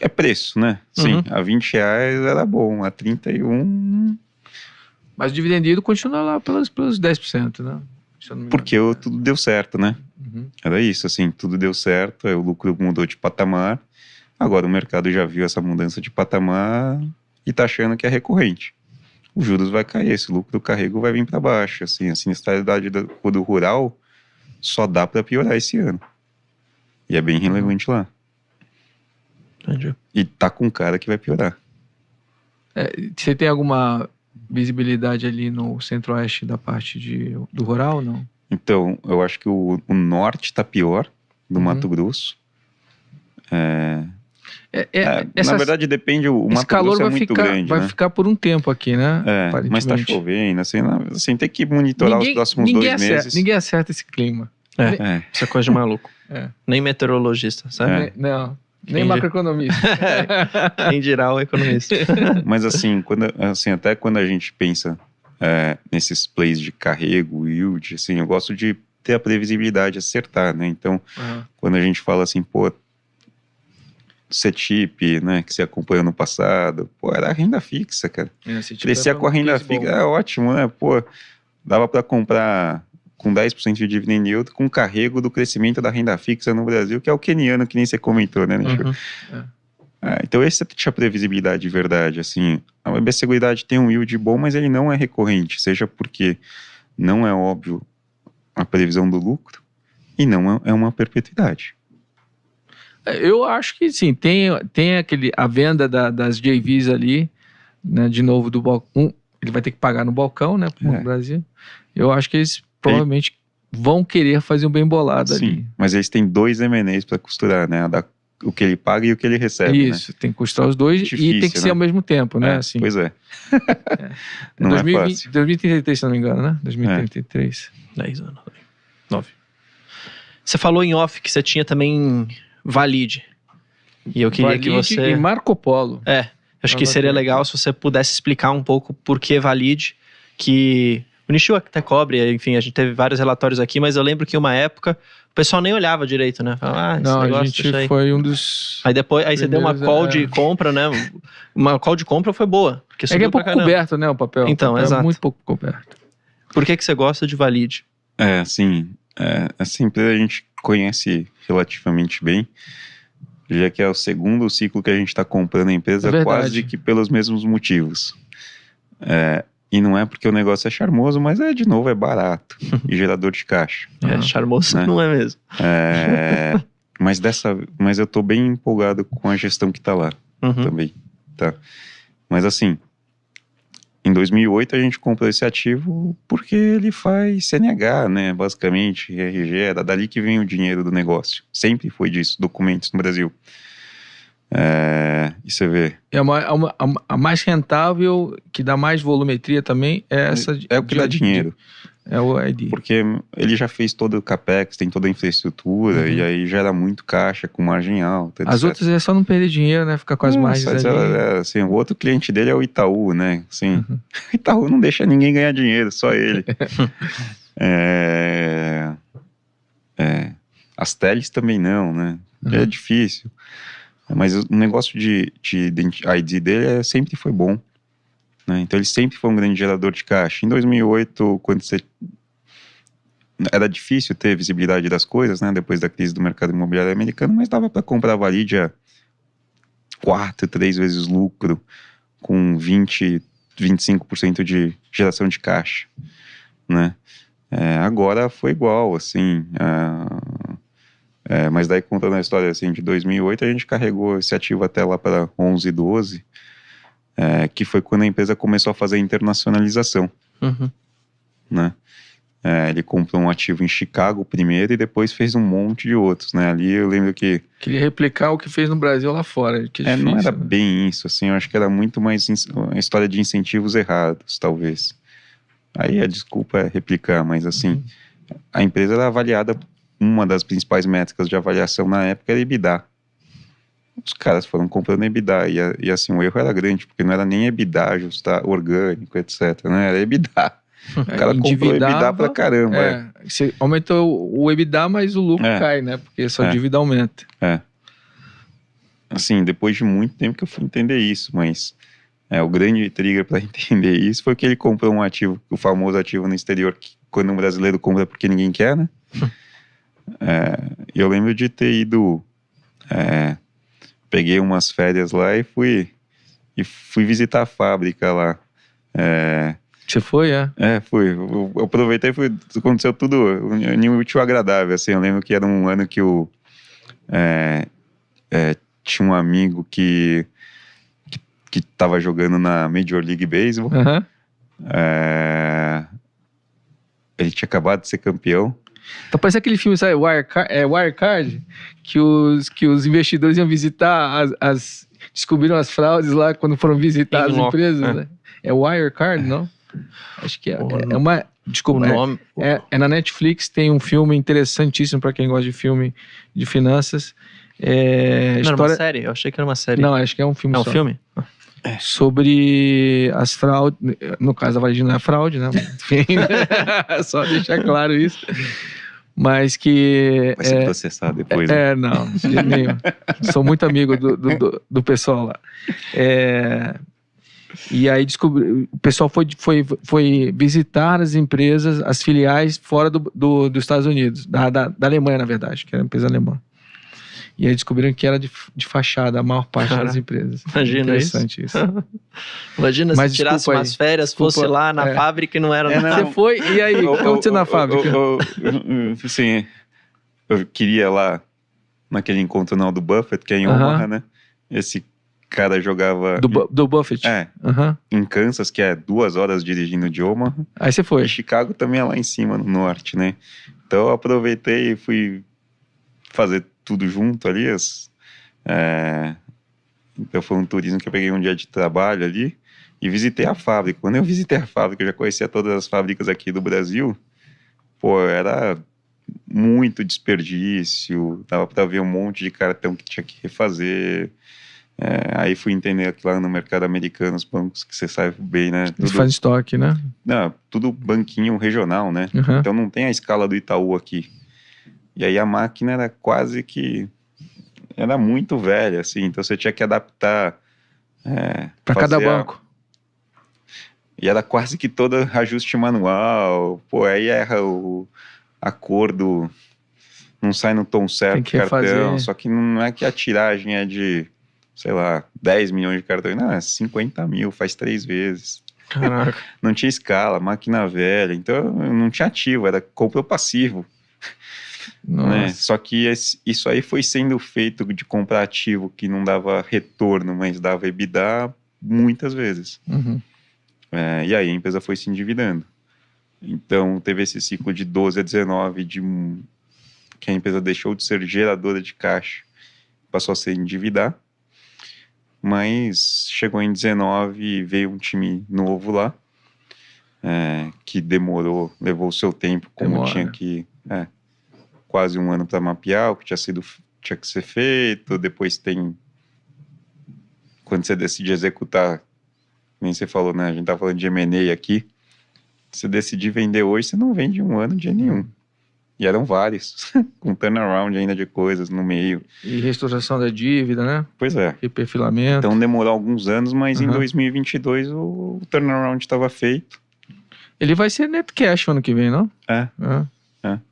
É preço, né? Sim, a R$20 era bom, a 31... Mas o dividend yield continua lá pelos 10%, né? Se eu não me engano. Porque tudo deu certo, né? Era isso, assim, tudo deu certo, aí o lucro mudou de patamar, agora o mercado já viu essa mudança de patamar e tá achando que é recorrente. Os juros vai cair, esse lucro do carrego vai vir para baixo, assim, a sinistralidade do rural só dá para piorar esse ano. E é bem relevante lá. Entendi. E tá com cara que vai piorar. Você tem alguma visibilidade ali no centro-oeste da parte do rural ou não? Então, eu acho que o norte tá pior, do Mato Grosso. Na verdade, depende, o Mato Grosso é muito grande, vai né? ficar por um tempo aqui, né? Mas tá chovendo, assim tem que monitorar os próximos 2 meses. Ninguém acerta esse clima. Isso é coisa de maluco. Nem meteorologista, sabe? Não, nem macroeconomista. Quem dirá o economista. Mas assim, até quando a gente pensa nesses plays de carrego, yield, assim, eu gosto de ter a previsibilidade, acertar, né? Então, quando a gente fala assim, pô, CETIP, né, que você acompanhou no passado, pô, era renda fixa, cara. Crescia com a renda fixa, é ótimo, né? Pô, dava para comprar com 10% de dividend yield com carrego do crescimento da renda fixa no Brasil, que é o queniano, que nem você comentou, né? Então esse tinha previsibilidade de verdade, assim, a BB Seguridade tem um yield bom, mas ele não é recorrente, seja porque não é óbvio a previsão do lucro e não é uma perpetuidade. Eu acho que sim, tem a venda das JVs ali, né, de novo do balcão, ele vai ter que pagar no balcão, né, pro Banco do Brasil. Eu acho que eles provavelmente vão querer fazer um bem bolado ali. Sim, mas eles têm 2 M&As para costurar, né, o que ele paga e o que ele recebe. Isso, né? Tem que custar os dois. Difícil, e tem que ser ao mesmo tempo, né? Assim. Pois é. Não 2020, é fácil. 2033, se não me engano, né? 2033. 10 anos. 9. Você falou em off que você tinha também Valide. E eu queria que você... e Marco Polo. Acho que seria legal se você pudesse explicar um pouco por que Valide, que o Nishio até cobre, enfim, a gente teve vários relatórios aqui, mas eu lembro que em uma época o pessoal nem olhava direito, né? Falava, não, a gente foi um dos... Aí você deu uma call de compra, né? Uma call de compra foi boa. Porque que é pouco coberto, né, o papel. Então, exato. É muito pouco coberto. Por que você gosta de Valide? Assim, essa empresa a gente conhece relativamente bem, já que é o segundo ciclo que a gente está comprando a empresa, quase que pelos mesmos motivos. E não é porque o negócio é charmoso, mas de novo, é barato e gerador de caixa. Charmoso, né? Não é mesmo. Mas eu tô bem empolgado com a gestão que tá lá também, tá? Mas assim, em 2008 a gente comprou esse ativo porque ele faz CNH, né? Basicamente, RG, era dali que vem o dinheiro do negócio. Sempre foi disso, documentos no Brasil. E você vê. A mais rentável, que dá mais volumetria também, é essa. É o que dá dinheiro. É o ID. Porque ele já fez todo o CAPEX, tem toda a infraestrutura, e aí gera muito caixa com margem alta, etc. As outras é só não perder dinheiro, né? Ficar com as margens ali. Assim, o outro cliente dele é o Itaú, né? Assim, o Itaú não deixa ninguém ganhar dinheiro, só ele. As teles também não, né? É difícil. Mas o negócio de ID dele sempre foi bom. Né? Então ele sempre foi um grande gerador de caixa. Em 2008, quando era difícil ter visibilidade das coisas, né? Depois da crise do mercado imobiliário americano, mas dava para comprar a Valide a 3 vezes lucro, com 25% de geração de caixa. Né? Agora foi igual, assim... mas daí, contando a história assim, de 2008, a gente carregou esse ativo até lá para 11, 12, que foi quando a empresa começou a fazer a internacionalização. Né? Ele comprou um ativo em Chicago primeiro e depois fez um monte de outros, né? Ali eu lembro que... Queria replicar o que fez no Brasil lá fora, que é difícil, não era né? bem isso, assim, eu acho que era muito mais uma história de incentivos errados, talvez. Aí a desculpa é replicar, mas assim, a empresa era avaliada, uma das principais métricas de avaliação na época era EBITDA. Os caras foram comprando EBITDA, e assim, o erro era grande, porque não era nem EBITDA ajustar orgânico, etc, né? Era EBITDA. O cara comprou EBITDA pra caramba. Você aumentou o EBITDA, mas o lucro cai, né? Porque só a dívida aumenta. Assim, depois de muito tempo que eu fui entender isso, mas o grande trigger para entender isso foi que ele comprou um ativo, o famoso ativo no exterior, que quando um brasileiro compra porque ninguém quer, né? Eu lembro de ter ido, peguei umas férias lá e fui visitar a fábrica lá. Você foi, fui. Eu aproveitei, aconteceu tudo em útil agradável, assim. Eu lembro que era um ano que tinha um amigo que tava jogando na Major League Baseball. Ele tinha acabado de ser campeão. Tá parecendo aquele filme, sabe, Wirecard, que os investidores iam visitar descobriram as fraudes lá quando foram visitar as empresas, né? É Wirecard, não? Acho que é uma... Desculpa, é na Netflix, tem um filme interessantíssimo para quem gosta de filme de finanças. Não era uma série? Eu achei que era uma série. Não, acho que é um filme só. É um filme? Sobre as fraudes, no caso a Valigina não é fraude, né? Enfim, só deixar claro isso. Mas que... Vai ser processado depois, né? Não, de jeito nenhum. Sou muito amigo do pessoal lá. E aí o pessoal foi visitar as empresas, as filiais fora dos Estados Unidos, da Alemanha, na verdade, que era uma empresa alemã. E aí descobriram que era de fachada a maior parte das empresas. Imagina Interessante isso. Imagina se tirasse umas férias, fosse lá na fábrica e não era nada. Você foi, e aí? O que aconteceu na fábrica? Sim, eu queria lá naquele encontro do Buffett, que é em Omaha, né? Esse cara jogava... Do Buffett? Em Kansas, que é 2 horas dirigindo de Omaha. Aí você foi. E Chicago também é lá em cima, no norte, né? Então eu aproveitei e fui fazer tudo junto ali. Então foi um turismo que eu peguei um dia de trabalho ali e visitei a fábrica. Quando eu visitei a fábrica, eu já conhecia todas as fábricas aqui do Brasil. Era muito desperdício, dava para ver um monte de cartão que tinha que refazer. Aí fui entender que lá no mercado americano, os bancos que você sabe bem, né? Eles fazem estoque, né? Não, tudo banquinho regional, né? Então não tem a escala do Itaú aqui. E aí a máquina era quase que... Era muito velha, assim. Então você tinha que adaptar... para cada banco. E era quase que todo ajuste manual. Aí erra a cor do... Não sai no tom certo do cartão. Só que não é que a tiragem é de, sei lá, 10 milhões de cartões. Não, é 50 mil, faz 3 vezes. Caraca. Não tinha escala, máquina velha. Então não tinha ativo, era compra passivo. Né? Só que isso aí foi sendo feito de comprar ativo que não dava retorno, mas dava EBITDA muitas vezes. E aí a empresa foi se endividando. Então teve esse ciclo de 12 a 19 que a empresa deixou de ser geradora de caixa, passou a se endividar. Mas chegou em 19 e veio um time novo lá, que levou o seu tempo, como tinha que... quase 1 ano para mapear o que tinha que ser feito. Depois quando você decide executar, nem você falou, né? A gente tá falando de M&A aqui. Você decidir vender hoje, você não vende 1 ano de nenhum. E eram vários, com turnaround ainda de coisas no meio. E reestruturação da dívida, né? Pois é. E perfilamento. Então demorou alguns anos, mas em 2022 o turnaround estava feito. Ele vai ser net cash ano que vem, não?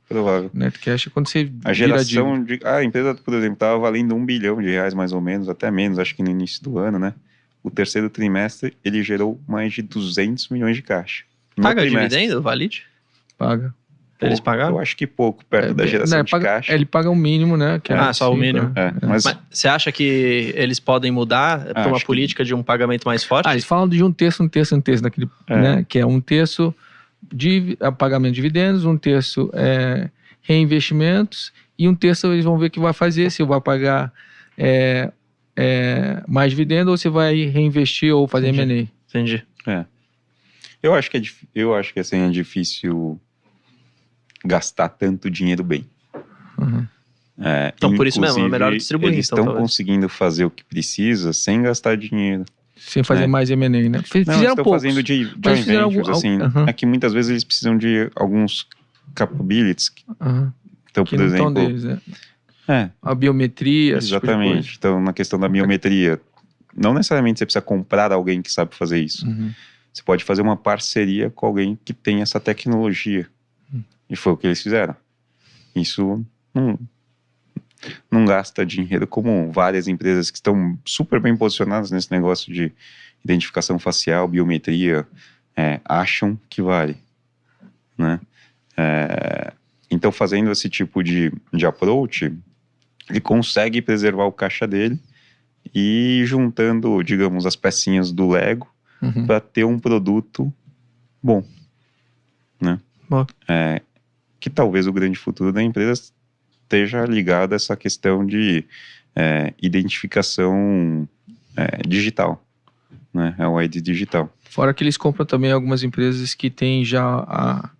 Provável. Net cash é quando você a geração a empresa, por exemplo, estava valendo R$1 bilhão mais ou menos, até menos, acho que no início do ano, né? O terceiro trimestre, ele gerou mais de 200 milhões de caixa. Paga dividendo, Valid? Paga. Eles pagaram? Eu acho que pouco, perto da geração de caixa. Ele paga o mínimo, né? Que só o mínimo. Mas você acha que eles podem mudar para uma política de um pagamento mais forte? Eles falam de um terço naquele, né? Que é 1/3 pagamento de dividendos, 1/3 reinvestimentos, e 1/3 eles vão ver o que vai fazer, se vai pagar mais dividendo ou se vai reinvestir ou fazer M&A. Entendi. Eu acho que assim, é difícil gastar tanto dinheiro bem. Uhum. Então, por isso mesmo, é melhor distribuir. Eles estão conseguindo fazer o que precisa sem gastar dinheiro. Sem fazer mais M&A, né? Não, Fizeram estão poucos. fazendo de joint ventures, assim. É que muitas vezes eles precisam de alguns capabilities. Então, que por não exemplo... estão deles, né? A biometria, exatamente. Tipo então, na questão da biometria, não necessariamente você precisa comprar alguém que sabe fazer isso. Você pode fazer uma parceria com alguém que tem essa tecnologia. E foi o que eles fizeram. Isso não gasta dinheiro como várias empresas que estão super bem posicionadas nesse negócio de identificação facial, biometria, acham que vale, né? Então, fazendo esse tipo de approach, ele consegue preservar o caixa dele e juntando, digamos, as pecinhas do Lego para ter um produto bom, né? Que talvez o grande futuro da empresa esteja ligado a essa questão de identificação digital, né? É o ID digital. Fora que eles compram também algumas empresas que têm já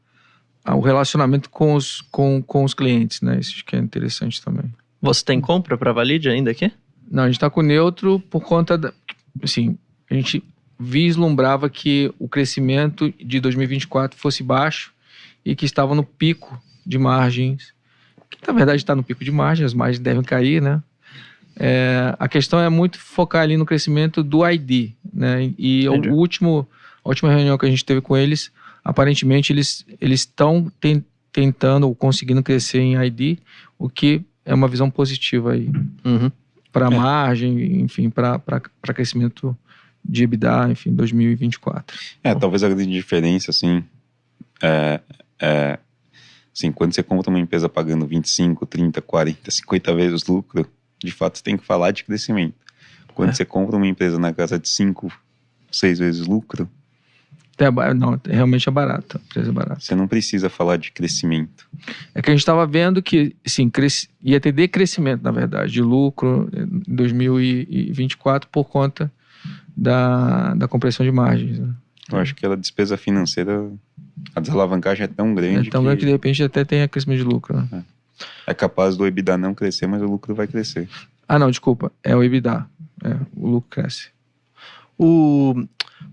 o relacionamento com os clientes, né? Isso que é interessante também. Você tem compra para Valid ainda aqui? Não, a gente está com neutro por conta assim, a gente vislumbrava que o crescimento de 2024 fosse baixo e que estava no pico de margens, que na verdade está no pico de margens, as margens devem cair, né? A questão é muito focar ali no crescimento do ID, né? E a última reunião que a gente teve com eles, aparentemente eles estão tentando ou conseguindo crescer em ID, o que é uma visão positiva aí para margem, enfim, para crescimento de EBITDA, enfim, 2024. Talvez a grande diferença, assim, assim, quando você compra uma empresa pagando 25, 30, 40, 50 vezes lucro, de fato você tem que falar de crescimento. Quando você compra uma empresa na casa de 5, 6 vezes lucro... Não, realmente é barato, a empresa é barata. Você não precisa falar de crescimento. É que a gente estava vendo que, sim, ia ter decrescimento, na verdade, de lucro em 2024 por conta da compressão de margens, né? Eu acho que a despesa financeira, a desalavancagem é tão grande que de repente até tem crescimento de lucro, né? É capaz do EBITDA não crescer, mas o lucro vai crescer. Não, desculpa, é o EBITDA, o lucro cresce.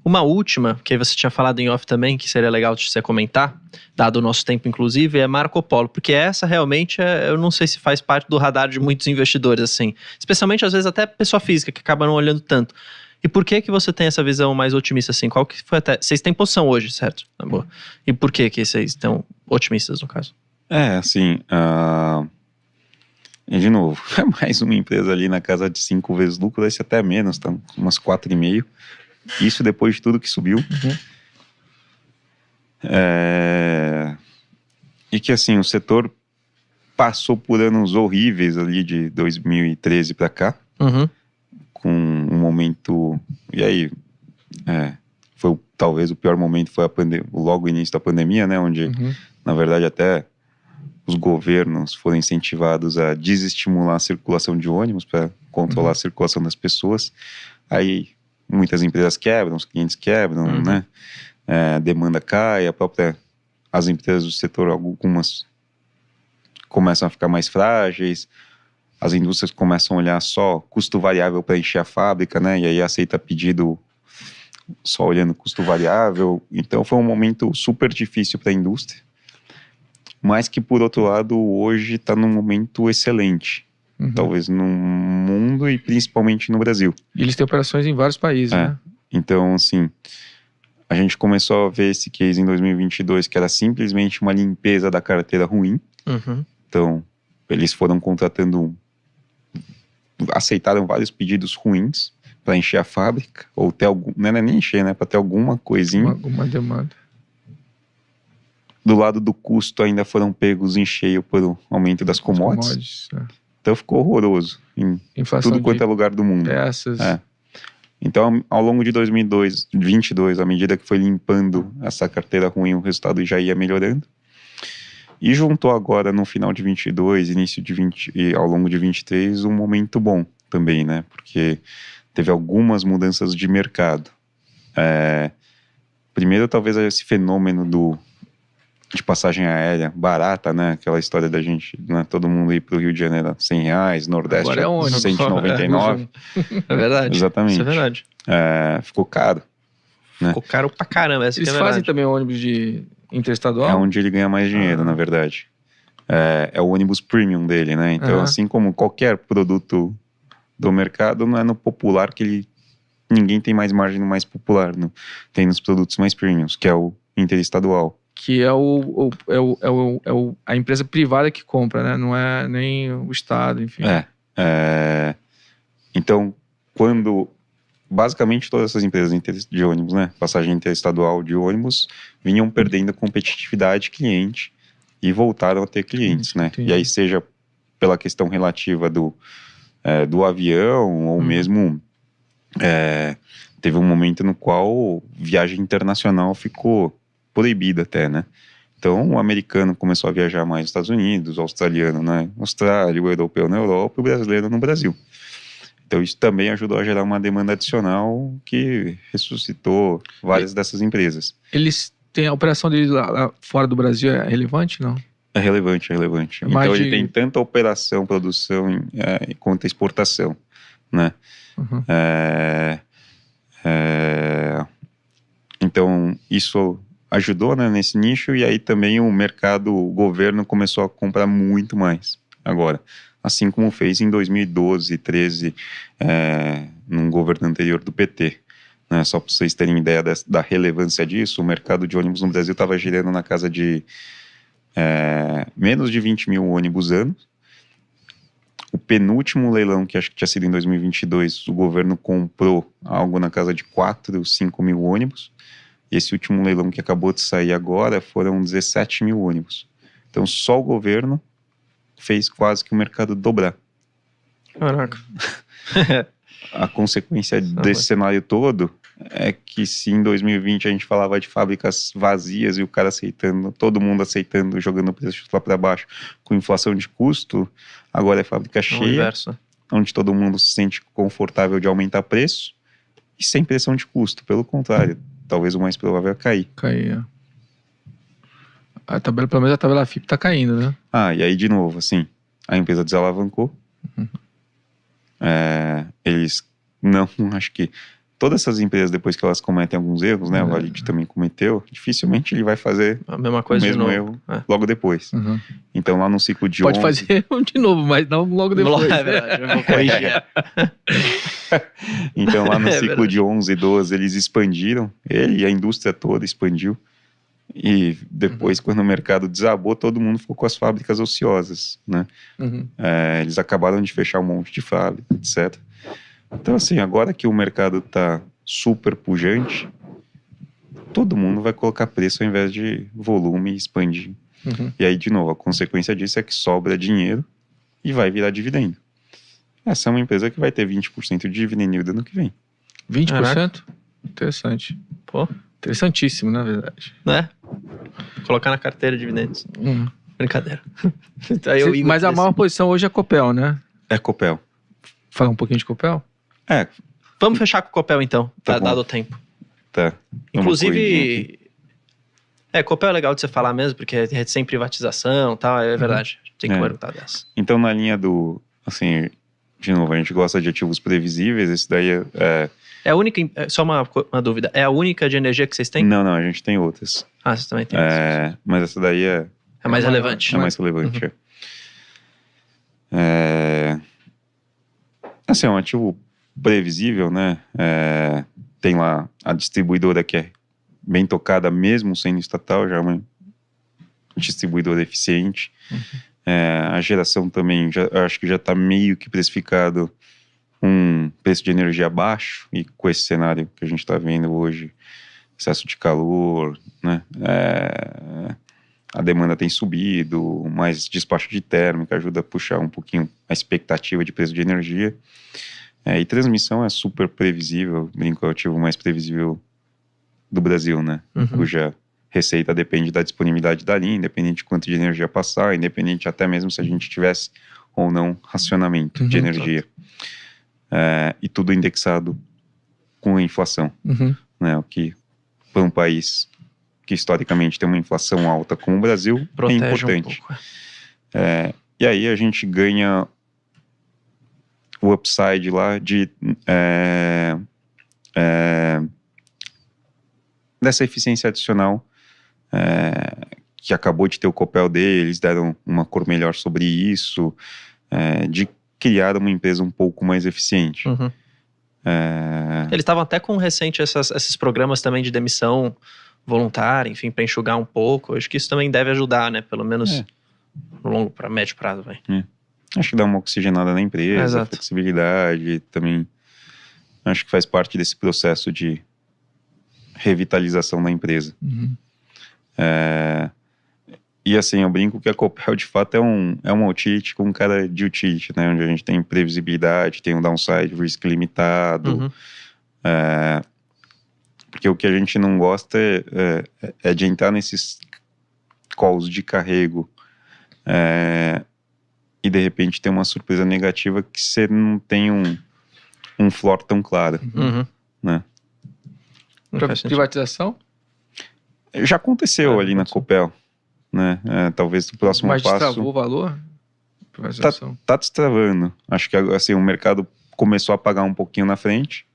Uma última, que você tinha falado em off também, que seria legal de você comentar, dado o nosso tempo inclusive, é Marco Polo, porque essa realmente eu não sei se faz parte do radar de muitos investidores, assim, especialmente às vezes até pessoa física, que acaba não olhando tanto. E por que você tem essa visão mais otimista, assim? Qual que foi até... Vocês têm posição hoje, certo? Na boa. E por que vocês estão otimistas, no caso? Assim... E de novo, é mais uma empresa ali na casa de 5 vezes lucro, deve ser até menos, tá? Umas 4,5. Isso depois de tudo que subiu. E que assim, o setor passou por anos horríveis ali de 2013 para cá. Com um momento... E aí, foi talvez o pior momento, foi logo o início da pandemia, né? Onde, na verdade, até os governos foram incentivados a desestimular a circulação de ônibus para controlar a circulação das pessoas. Aí muitas empresas quebram, os clientes quebram, né? A demanda cai, as empresas do setor, algumas começam a ficar mais frágeis, as indústrias começam a olhar só custo variável para encher a fábrica, né? E aí aceita pedido só olhando custo variável. Então foi um momento super difícil para a indústria, mas que por outro lado hoje está num momento excelente. Talvez no mundo e principalmente no Brasil. E eles têm operações em vários países, né? Então, assim, a gente começou a ver esse case em 2022, que era simplesmente uma limpeza da carteira ruim. Então, eles foram aceitaram vários pedidos ruins para encher a fábrica, ou ter algum, não é nem encher, né? Para ter alguma coisinha. Alguma demanda. Do lado do custo ainda foram pegos em cheio pelo aumento das commodities. Então ficou horroroso em tudo quanto é lugar do mundo. Peças. Então, ao longo de 2022, à medida que foi limpando essa carteira ruim, o resultado já ia melhorando. E juntou agora no final de 22, início de 20 e ao longo de 23, um momento bom também, né? Porque teve algumas mudanças de mercado. Primeiro, talvez esse fenômeno de passagem aérea barata, né? Aquela história da gente, né? Todo mundo ir para o Rio de Janeiro a R$100, Nordeste Agora é ônibus. 199. É verdade. Exatamente. Isso é verdade. Ficou caro. Né? Ficou caro pra caramba, essa Eles que é fazem verdade. também ônibus de interestadual? É onde ele ganha mais dinheiro, na verdade. É o ônibus premium dele, né? Então, assim como qualquer produto do mercado, não é no popular que ninguém tem mais margem no mais popular. Tem nos produtos mais premiums, que é o interestadual. Que é a empresa privada que compra, né? Não é nem o Estado, enfim. Então, basicamente todas essas empresas de ônibus, né? Passagem interestadual de ônibus, vinham perdendo competitividade cliente e voltaram a ter clientes, né? Entendi. E aí, seja pela questão relativa do avião, ou mesmo teve um momento no qual viagem internacional ficou proibida até, né? Então, o americano começou a viajar mais nos Estados Unidos, o australiano na Austrália, o europeu na Europa, e o brasileiro no Brasil. Então, isso também ajudou a gerar uma demanda adicional que ressuscitou várias dessas empresas. Eles têm a operação deles lá fora do Brasil, é relevante, não? É relevante. Mais Então, ele tem tanta operação, produção quanto exportação, né? Uhum. Então, isso ajudou, né, nesse nicho, e aí também o governo começou a comprar muito mais agora, assim como fez em 2012, 13, num governo anterior do PT. Né? Só para vocês terem ideia da relevância disso, o mercado de ônibus no Brasil estava girando na casa de menos de 20 mil ônibus anos. O penúltimo leilão, que acho que tinha sido em 2022, o governo comprou algo na casa de 4, 5 mil ônibus. E esse último leilão que acabou de sair agora foram 17 mil ônibus. Então, só o governo fez quase que o mercado dobrar. Caraca. A consequência desse cenário todo é que se em 2020 a gente falava de fábricas vazias e o cara aceitando, todo mundo aceitando, jogando o preço lá para baixo com inflação de custo, agora é fábrica cheia, onde todo mundo se sente confortável de aumentar preço e sem pressão de custo. Pelo contrário, talvez o mais provável é cair. Pelo menos a tabela FIP tá caindo, né? E aí de novo, assim, a empresa desalavancou. Eles não, acho que todas essas empresas, depois que elas cometem alguns erros, né, o Valit também cometeu, dificilmente ele vai fazer a mesma coisa o mesmo erro logo depois. Então lá no ciclo de Pode 11... fazer de novo, mas não logo depois. É verdade, eu vou corrigir. Então lá no ciclo de 11 e 12 eles expandiram, ele e a indústria toda expandiu, e depois quando o mercado desabou, todo mundo ficou com as fábricas ociosas, né? Eles acabaram de fechar um monte de fábrica, etc. Então, assim, agora que o mercado está super pujante, todo mundo vai colocar preço ao invés de volume e expandir. E aí, de novo, a consequência disso é que sobra dinheiro e vai virar dividendo. Essa é uma empresa que vai ter 20% de dividend yield ano que vem. 20%? Caraca. Interessante. Pô, interessantíssimo, na verdade. né? Colocar na carteira de dividendos. Brincadeira. Aí Mas a maior posição hoje é Copel, né? É Copel. Falar um pouquinho de Copel? Vamos fechar com o Copel então, Tá bom. dado o tempo. Tá. Inclusive, Copel é legal de você falar mesmo, porque é sem privatização e tal, é verdade. Tem que perguntar dessa. Então, na linha do, assim, de novo, a gente gosta de ativos previsíveis, esse daí É a única, só uma dúvida, é a única de energia que vocês têm? Não, a gente tem outras. Vocês também têm outras. Mas essa daí É mais relevante. é mais relevante. Assim, é um ativo previsível, né? Tem lá a distribuidora que é bem tocada, mesmo sendo estatal, já é uma distribuidora eficiente. A geração também, acho que já está meio que precificado um preço de energia baixo, e com esse cenário que a gente está vendo hoje, excesso de calor, né? A demanda tem subido, mais despacho de térmica ajuda a puxar um pouquinho a expectativa de preço de energia. E transmissão é super previsível, brinco, é o ativo mais previsível do Brasil, né? Cuja receita depende da disponibilidade da linha, independente de quanto de energia passar, independente até mesmo se a gente tivesse ou não racionamento de energia. E tudo indexado com a inflação, né? O que, para um país que historicamente tem uma inflação alta como o Brasil, Protege é importante. Um pouco. E aí a gente ganha o upside lá de dessa eficiência adicional que acabou de ter o Copel deles, deram uma cor melhor sobre isso, de criar uma empresa um pouco mais eficiente. Eles estavam até com recente esses programas também de demissão voluntária, enfim, para enxugar um pouco. Acho que isso também deve ajudar, né? Pelo menos no longo para médio prazo. Acho que dá uma oxigenada na empresa, Exato. Flexibilidade também. Acho que faz parte desse processo de revitalização da empresa. E assim, eu brinco que a Copel de fato é uma utility com cara de utility, né? Onde a gente tem previsibilidade, tem um downside risk limitado. Porque o que a gente não gosta é de entrar nesses calls de carrego e de repente ter uma surpresa negativa que você não tem um floor tão claro, né? Para privatização? Já aconteceu ali na Copel, né? Talvez o próximo Mas passo... destravou o valor? Privatização? Tá destravando. Acho que assim, o mercado começou a pagar um pouquinho na frente.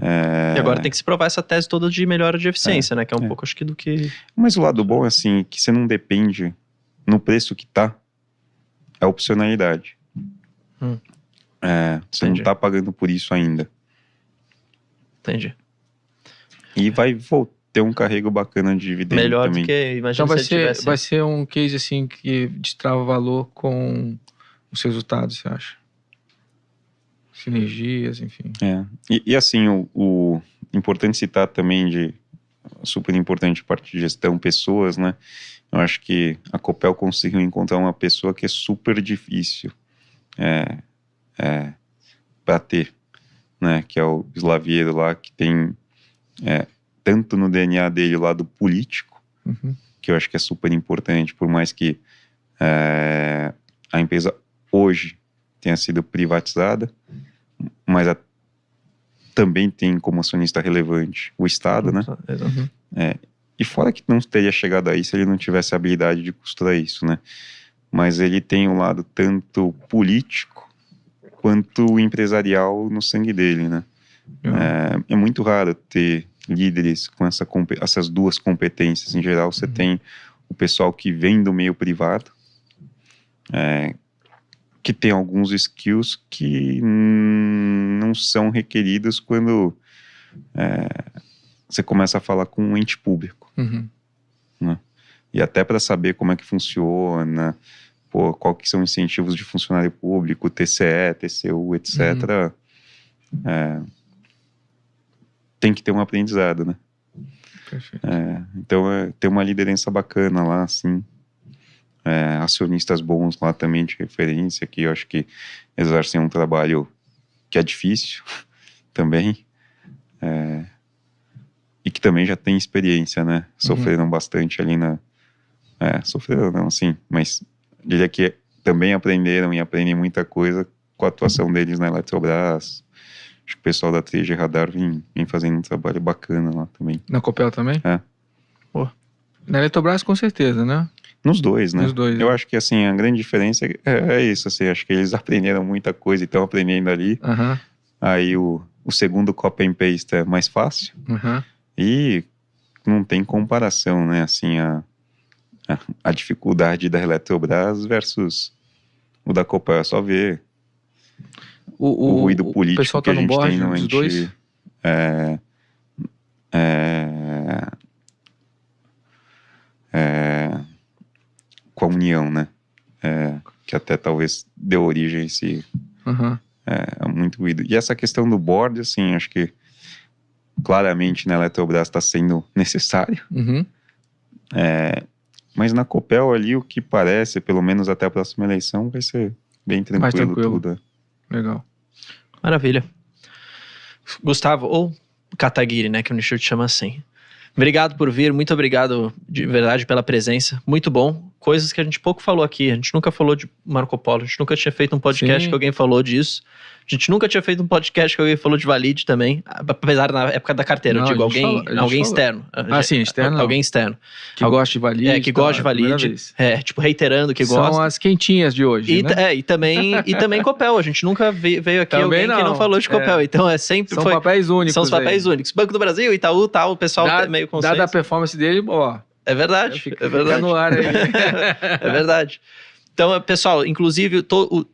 E agora tem que se provar essa tese toda de melhora de eficiência, né? Que é um pouco, acho que, do que... Mas o lado bom é assim, que você não depende no preço que tá, é opcionalidade. Você não tá pagando por isso ainda. Entendi. É. E vai ter um carrego bacana de dividendo melhor também. do que, imagina, Então se ele tivesse... vai ser um case assim que destrava valor com os resultados, você acha? Sinergias, enfim. E assim, o importante citar também super importante parte de gestão, pessoas, né? Eu acho que a Copel conseguiu encontrar uma pessoa que é super difícil para ter, né? Que é o Slaviero lá, que tem tanto no DNA dele o lado político, que eu acho que é super importante, por mais que a empresa hoje tenha sido privatizada, mas também tem como acionista relevante o Estado, né? E fora que não teria chegado aí se ele não tivesse a habilidade de costurar isso, né? Mas ele tem um lado tanto político quanto empresarial no sangue dele, né? É muito raro ter líderes com essas duas competências. Em geral, você tem o pessoal que vem do meio privado, que tem alguns skills que não são requeridos quando você começa a falar com um ente público. Né? E até para saber como é que funciona, qual que são os incentivos de funcionário público, TCE, TCU, etc. Tem que ter um aprendizado, né? Perfeito. Então, ter uma liderança bacana lá, assim. Acionistas bons lá também de referência, que eu acho que exercem um trabalho que é difícil também, e que também já tem experiência, né? Sofreram bastante ali sofreram não, assim, mas diria que também aprenderam e aprendem muita coisa com a atuação deles na Eletrobras. Acho que o pessoal da 3G Radar vem fazendo um trabalho bacana lá também. Na Copel também? Na Eletrobras com certeza, né? Nos dois, né? Nos dois, eu acho que, assim, a grande diferença é isso, assim, acho que eles aprenderam muita coisa e estão aprendendo ali. Aí o segundo copy and paste é mais fácil. E não tem comparação, né? Assim, a dificuldade da Eletrobras versus o da Copel. É só ver o ruído político que a gente tem no ente. Com a União, né? Que até talvez deu origem a esse muito ruído. E essa questão do board, assim, acho que claramente na Eletrobras está sendo necessário. Mas na Copel ali, o que parece, pelo menos até a próxima eleição, vai ser bem tranquilo. Legal. Maravilha. Gustavo, ou Kataguiri, né, que o Nishio te chama assim. Obrigado por vir, muito obrigado de verdade pela presença, muito bom. Coisas que a gente pouco falou aqui, a gente nunca falou de Marco Polo, a gente nunca tinha feito um podcast que alguém falou disso. A gente nunca tinha feito um podcast que alguém falou de Valide também, apesar na época da carteira, eu digo alguém externo. Sim, externo. Alguém externo. Que gosta de Valide. Que gosta de Valide. Tipo, reiterando que gosta. São as quentinhas de hoje, né? E também Copel, a gente nunca veio aqui alguém que não falou de Copel, então sempre São papéis únicos. São os papéis únicos. Banco do Brasil, Itaú, tal, o pessoal meio consciente. Dada a performance dele, É verdade, fica no ar aí. É verdade. Então, pessoal, inclusive,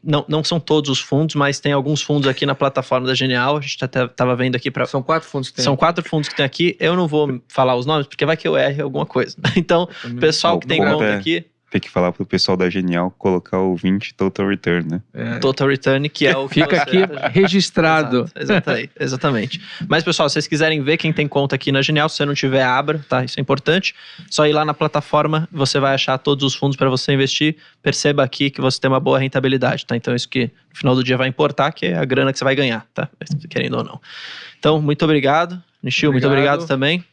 não são todos os fundos, mas tem alguns fundos aqui na plataforma da Genial. A gente estava vendo aqui São 4 fundos que tem. São 4 fundos que tem aqui. Eu não vou falar os nomes, porque vai que eu erre alguma coisa. Então, pessoal que tem conta aqui... Tem que falar pro pessoal da Genial colocar o 20 Total Return, né? Total Return, que é o que fica aqui registrado. Exatamente. Mas, pessoal, se vocês quiserem ver quem tem conta aqui na Genial, se você não tiver, abra, tá? Isso é importante. Só ir lá na plataforma, você vai achar todos os fundos para você investir. Perceba aqui que você tem uma boa rentabilidade, tá? Então, isso que no final do dia vai importar, que é a grana que você vai ganhar, tá? Querendo ou não. Então, muito obrigado. Nishio, muito obrigado também.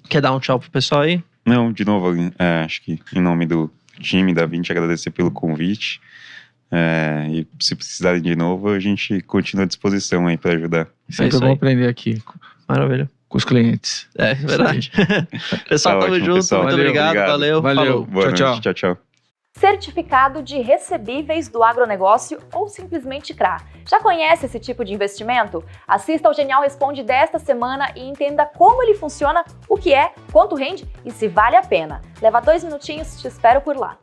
Quer dar um tchau pro pessoal aí? Não, de novo, acho que em nome do time da 20, agradecer pelo convite. E se precisarem de novo, a gente continua à disposição aí para ajudar. Sempre bom aprender aqui. Maravilha. Com os clientes. É verdade. Pessoal, tamo junto. Pessoal. Muito obrigado. Valeu. Valeu. Falou. Tchau. Certificado de recebíveis do agronegócio ou simplesmente CRA. Já conhece esse tipo de investimento? Assista ao Genial Responde desta semana e entenda como ele funciona, o que é, quanto rende e se vale a pena. Leva 2 minutinhos, te espero por lá.